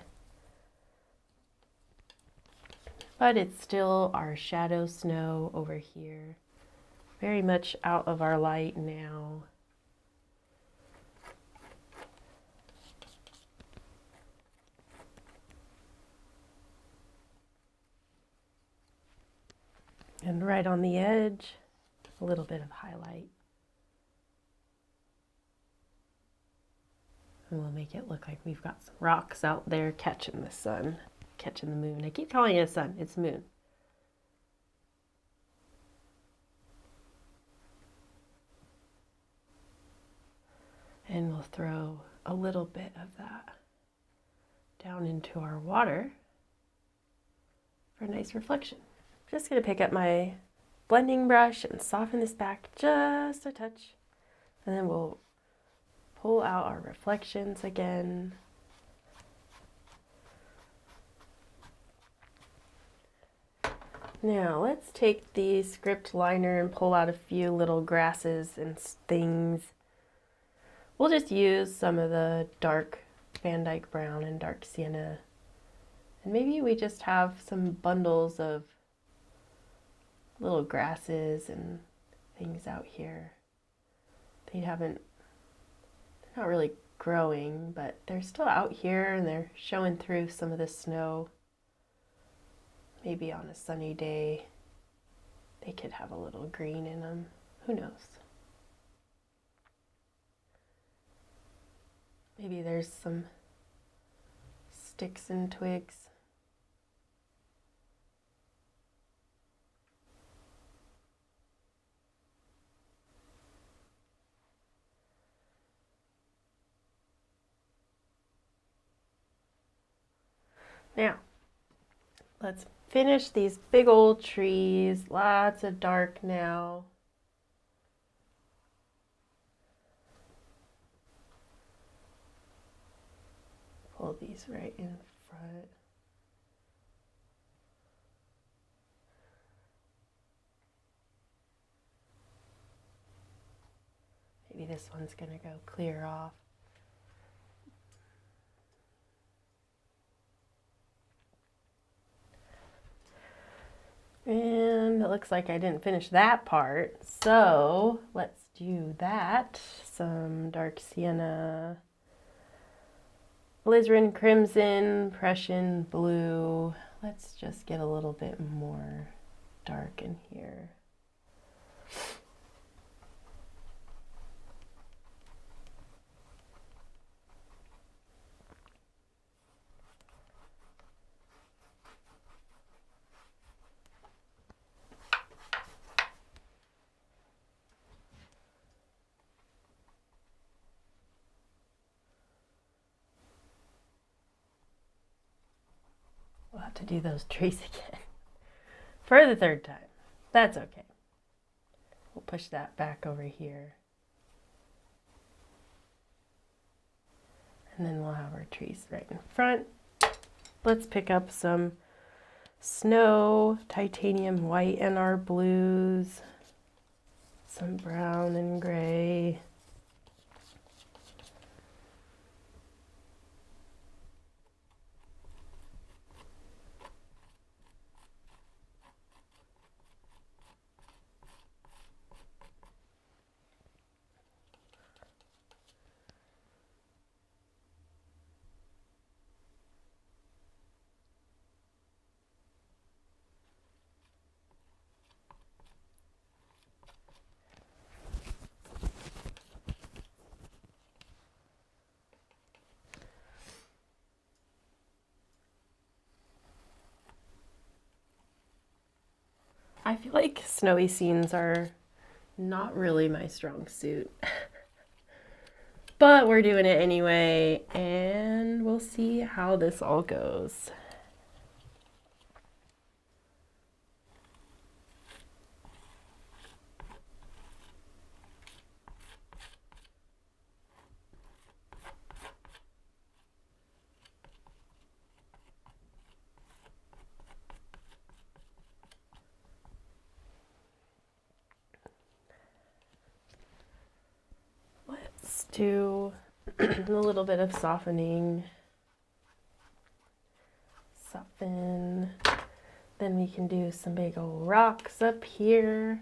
but it's still our shadow snow over here, very much out of our light now. And right on the edge, a little bit of highlight. And we'll make it look like we've got some rocks out there catching the sun, catching the moon. I keep calling it a sun, it's moon. And we'll throw a little bit of that down into our water for a nice reflection. I'm just going to pick up my blending brush and soften this back just a touch. And then we'll pull out our reflections again. Now let's take the script liner and pull out a few little grasses and things. We'll just use some of the dark Dyke Brown and dark Sienna. And maybe we just have some bundles of little grasses and things out here. They're not really growing, but they're still out here and they're showing through some of the snow. Maybe on a sunny day, they could have a little green in them. Who knows? Maybe there's some sticks and twigs. Now, let's finish these big old trees. Lots of dark now. Pull these right in front. Maybe this one's going to go clear off. And it looks like I didn't finish that part, so let's do that. Some dark sienna, Alizarin Crimson, Prussian Blue. Let's just get a little bit more dark in here. We'll have to do those trees again for the third time. That's okay. We'll push that back over here. And then we'll have our trees right in front. Let's pick up some snow, titanium white in our blues, some brown and gray. I feel like snowy scenes are not really my strong suit, but we're doing it anyway, and we'll see how this all goes. Do a little bit of softening. Soften. Then we can do some big old rocks up here.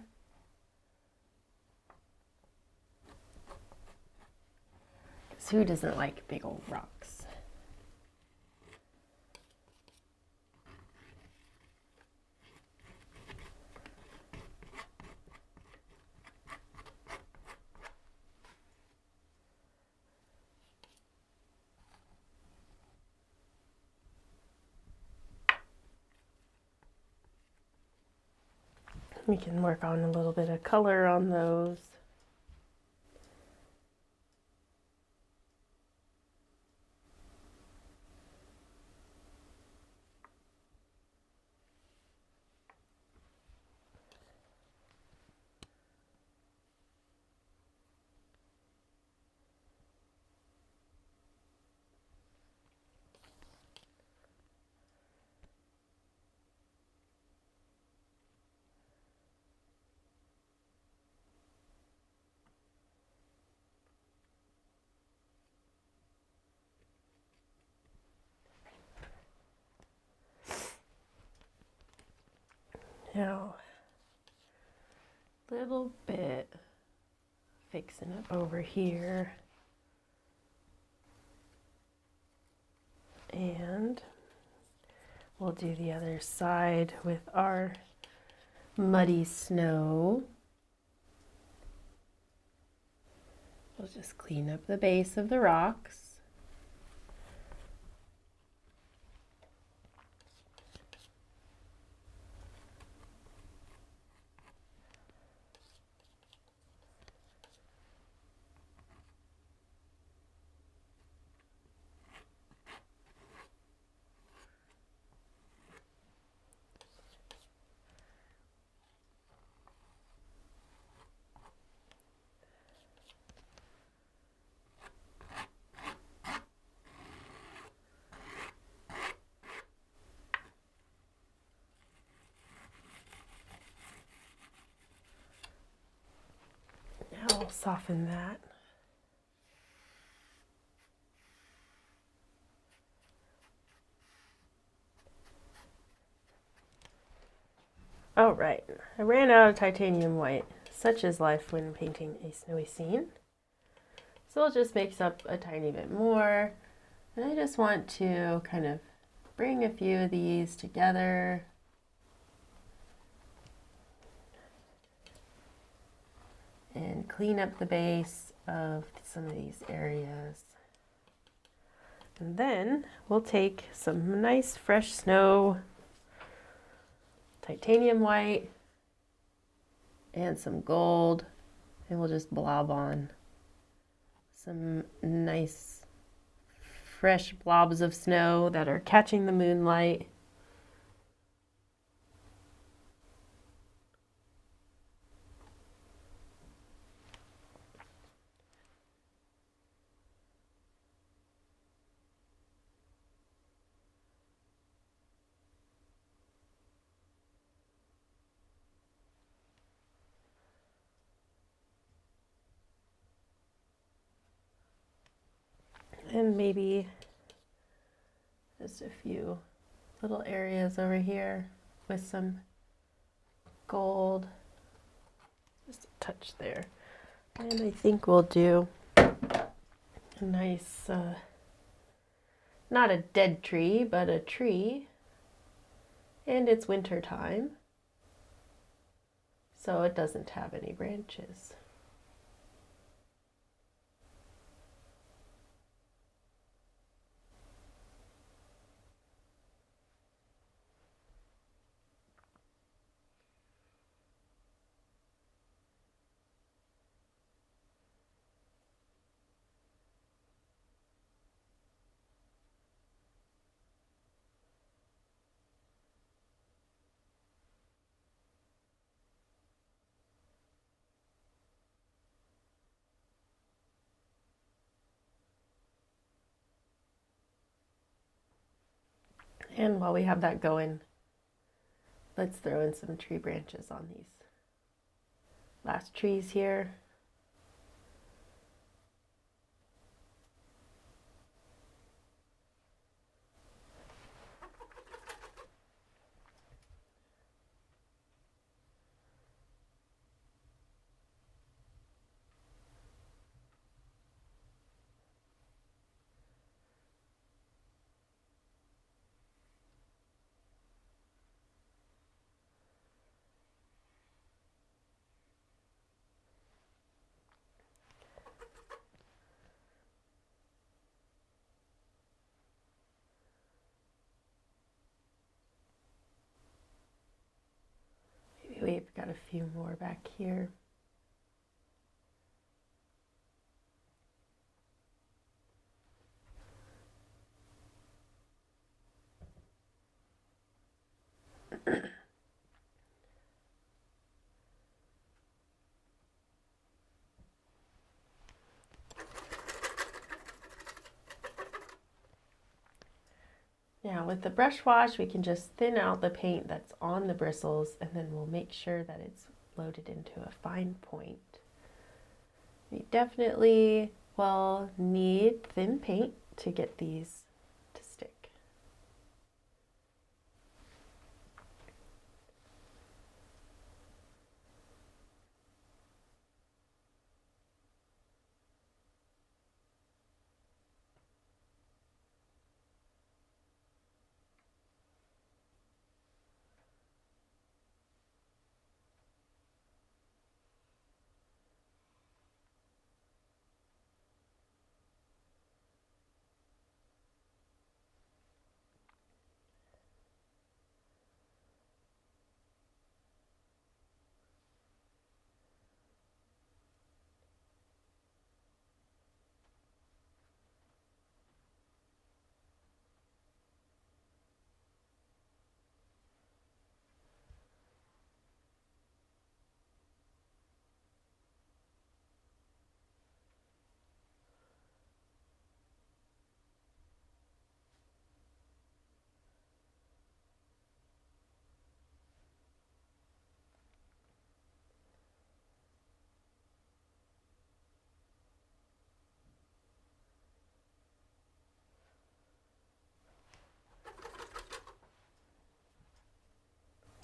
Because who doesn't like big old rocks? We can work on a little bit of color on those. Now, a little bit fixing it over here. And we'll do the other side with our muddy snow. We'll just clean up the base of the rocks. Now I'll soften that. All right, I ran out of titanium white. Such is life when painting a snowy scene. So I'll just mix up a tiny bit more. And I just want to kind of bring a few of these together. And clean up the base of some of these areas. And then we'll take some nice fresh snow, titanium white, and some gold, and we'll just blob on some nice fresh blobs of snow that are catching the moonlight. And maybe just a few little areas over here with some gold, just a touch there. And I think we'll do a nice, not a dead tree, but a tree. And it's winter time, so it doesn't have any branches. And while we have that going, let's throw in some tree branches on these last trees here. got a few more back here. Now with the brush wash, we can just thin out the paint that's on the bristles, and then we'll make sure that it's loaded into a fine point. We definitely will need thin paint to get these to stick.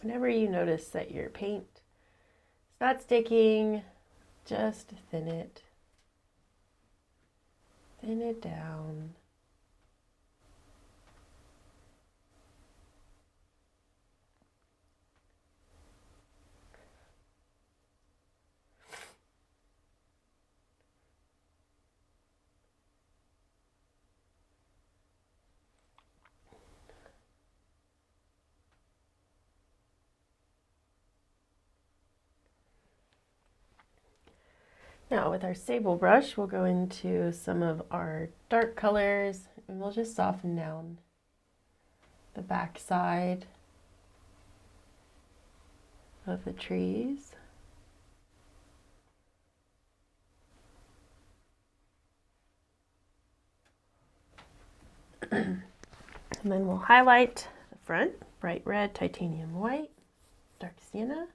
Whenever you notice that your paint is not sticking, just thin it. Thin it down. Now with our sable brush, we'll go into some of our dark colors and we'll just soften down the back side of the trees. And then we'll highlight the front, bright red, titanium white, dark sienna.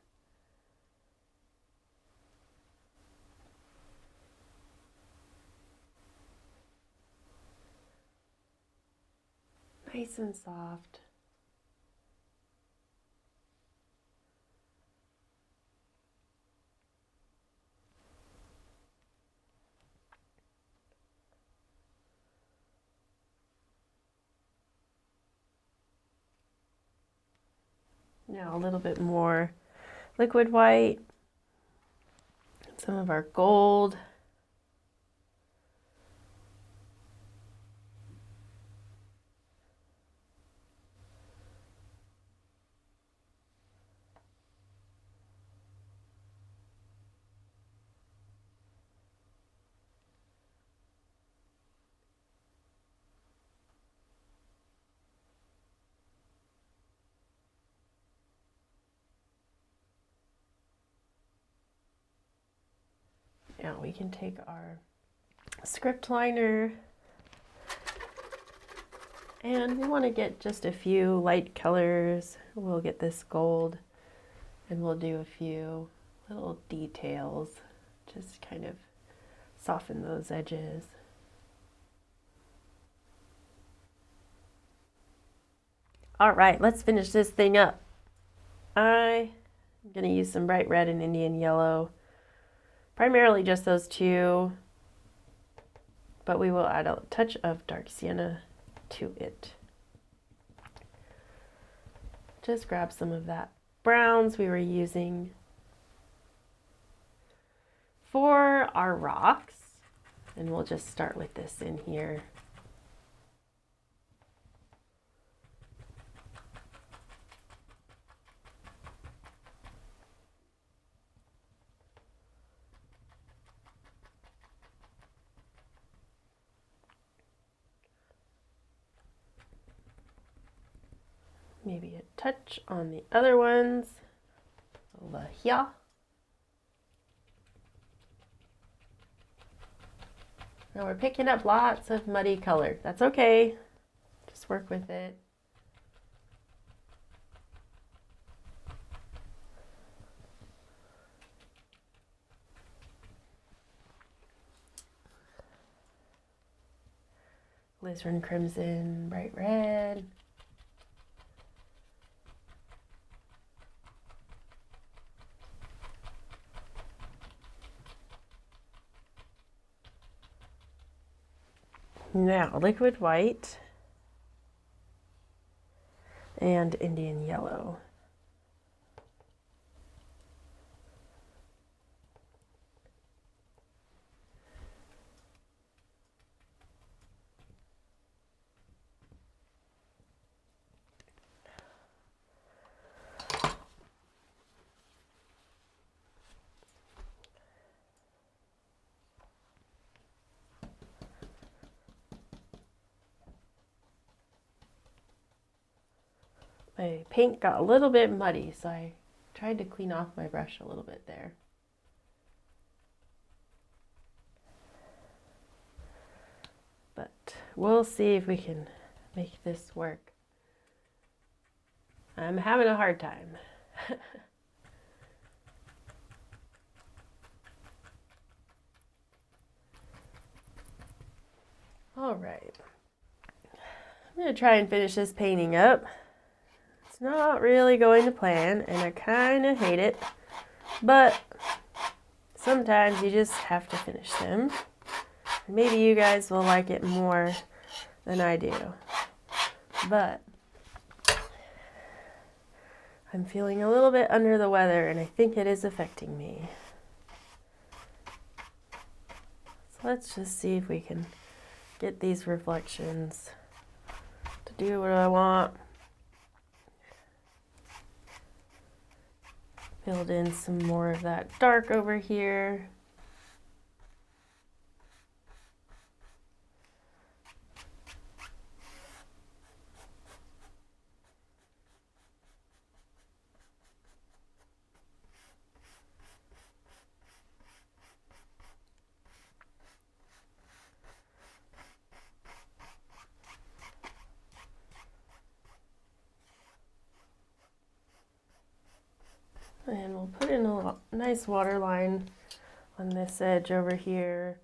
Nice and soft. Now a little bit more liquid white, some of our gold. Now we can take our script liner and we want to get just a few light colors. We'll get this gold and we'll do a few little details, just kind of soften those edges. All right, let's finish this thing up. I'm going to use some bright red and Indian yellow. Primarily just those two, but we will add a touch of dark sienna to it. Just grab some of that browns we were using for our rocks, and we'll just start with this in here. Maybe a touch on the other ones over here. Now we're picking up lots of muddy color. That's okay. Just work with it. Alizarin Crimson, bright red. Now, liquid white and Indian yellow. My paint got a little bit muddy, so I tried to clean off my brush a little bit there. But we'll see if we can make this work. I'm having a hard time. All right. I'm going to try and finish this painting up. It's not really going to plan, and I kind of hate it, but sometimes you just have to finish them. Maybe you guys will like it more than I do, but I'm feeling a little bit under the weather, and I think it is affecting me. So let's just see if we can get these reflections to do what I want. Build in some more of that dark over here. And we'll put in a nice water line on this edge over here.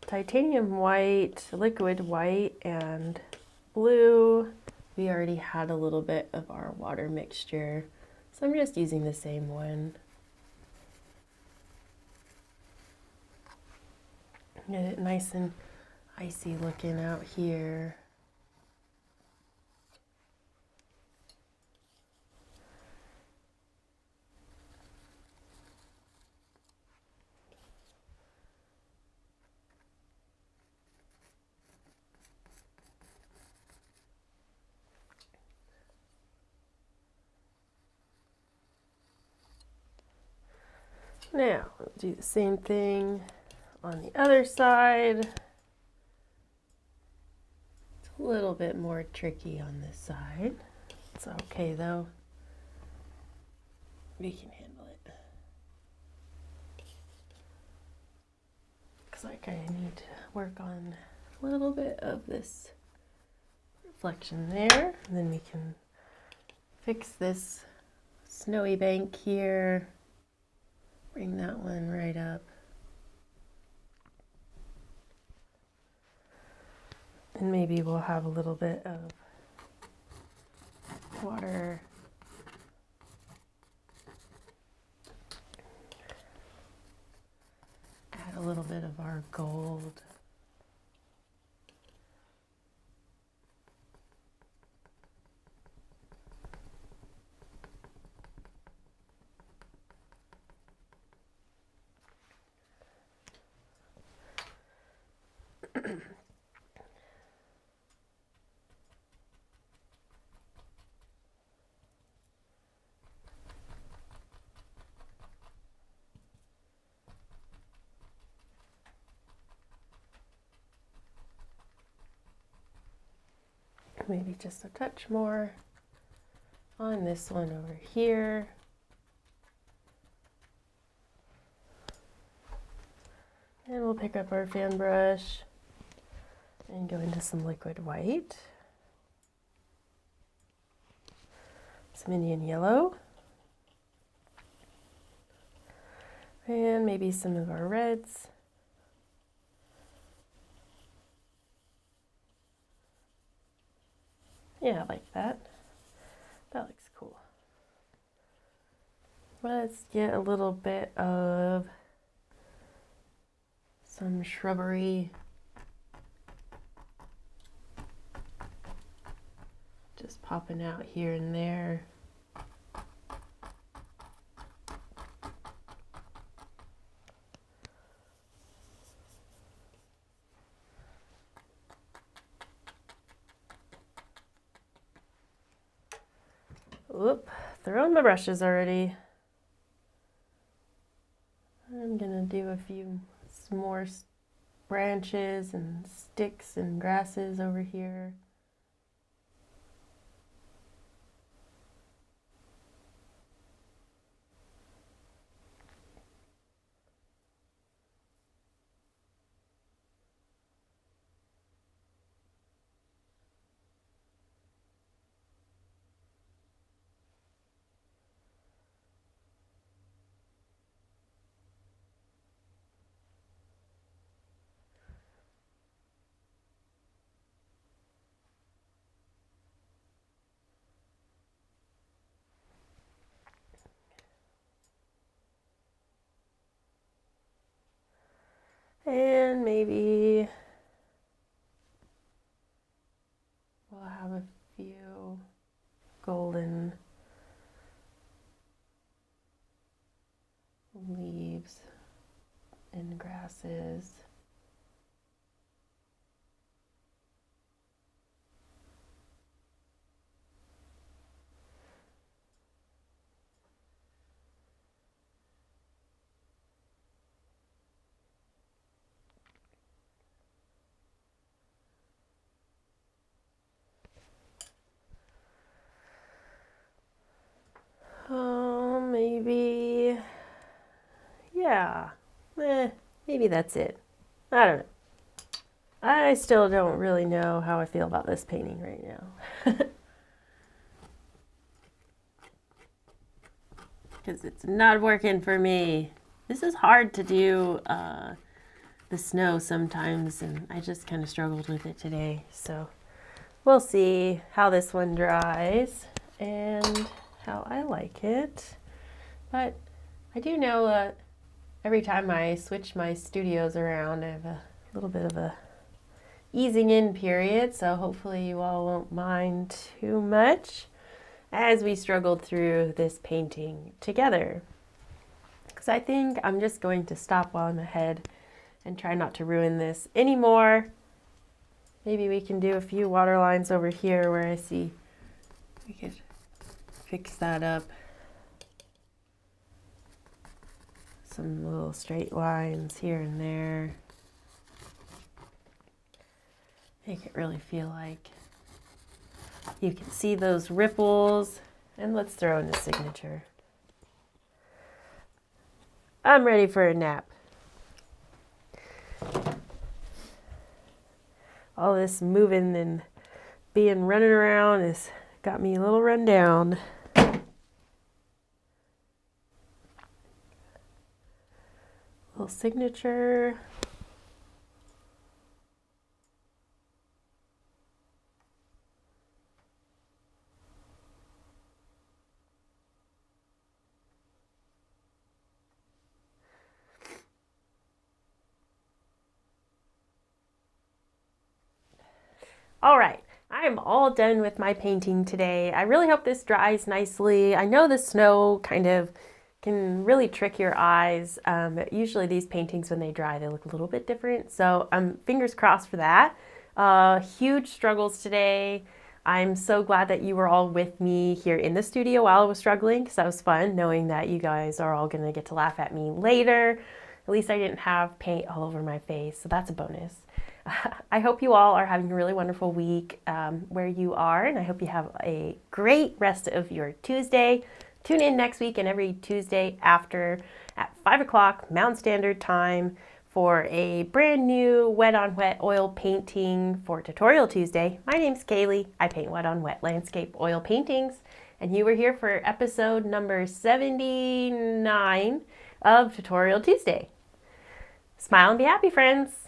Titanium white, liquid white, and blue. We already had a little bit of our water mixture, so I'm just using the same one. Get it nice and icy looking out here. Now, let's do the same thing on the other side. It's a little bit more tricky on this side. It's okay though. We can handle it. Looks like I need to work on a little bit of this reflection there. And then we can fix this snowy bank here. Bring that one right up. And maybe we'll have a little bit of water. Add a little bit of our gold. Maybe just a touch more. on this one over here. And we'll pick up our fan brush and go into some liquid white, some Indian yellow, and maybe some of our reds. Yeah, I like that. That looks cool. Let's get a little bit of some shrubbery. Just popping out here and there. Whoop, throwing my brushes already. I'm gonna do a few more branches and sticks and grasses over here. And maybe we'll have a few golden leaves and grasses. Maybe, yeah, maybe that's it. I don't know. I still don't really know how I feel about this painting right now. Because it's not working for me. This is hard to do the snow sometimes, and I just kind of struggled with it today. So we'll see how this one dries and how I like it. But I do know that every time I switch my studios around, I have a little bit of a easing in period, so hopefully you all won't mind too much as we struggled through this painting together. Because I think I'm just going to stop while I'm ahead and try not to ruin this anymore. Maybe we can do a few water lines over here where I see we could fix that up. Some little straight lines here and there. Make it really feel like you can see those ripples. And let's throw in a signature. I'm ready for a nap. All this moving and being running around has got me a little run down. Little signature. All right, I'm all done with my painting today. I really hope this dries nicely. I know the snow kind of can really trick your eyes. Usually these paintings, when they dry, they look a little bit different. So fingers crossed for that. Huge struggles today. I'm so glad that you were all with me here in the studio while I was struggling, because that was fun knowing that you guys are all gonna get to laugh at me later. At least I didn't have paint all over my face, so that's a bonus. I hope you all are having a really wonderful week where you are, and I hope you have a great rest of your Tuesday. Tune in next week and every Tuesday after at 5 o'clock Mountain Standard Time for a brand new wet on wet oil painting for Tutorial Tuesday. My name's Kaylee. I paint wet on wet landscape oil paintings, and you were here for episode number 79 of Tutorial Tuesday. Smile and be happy, friends.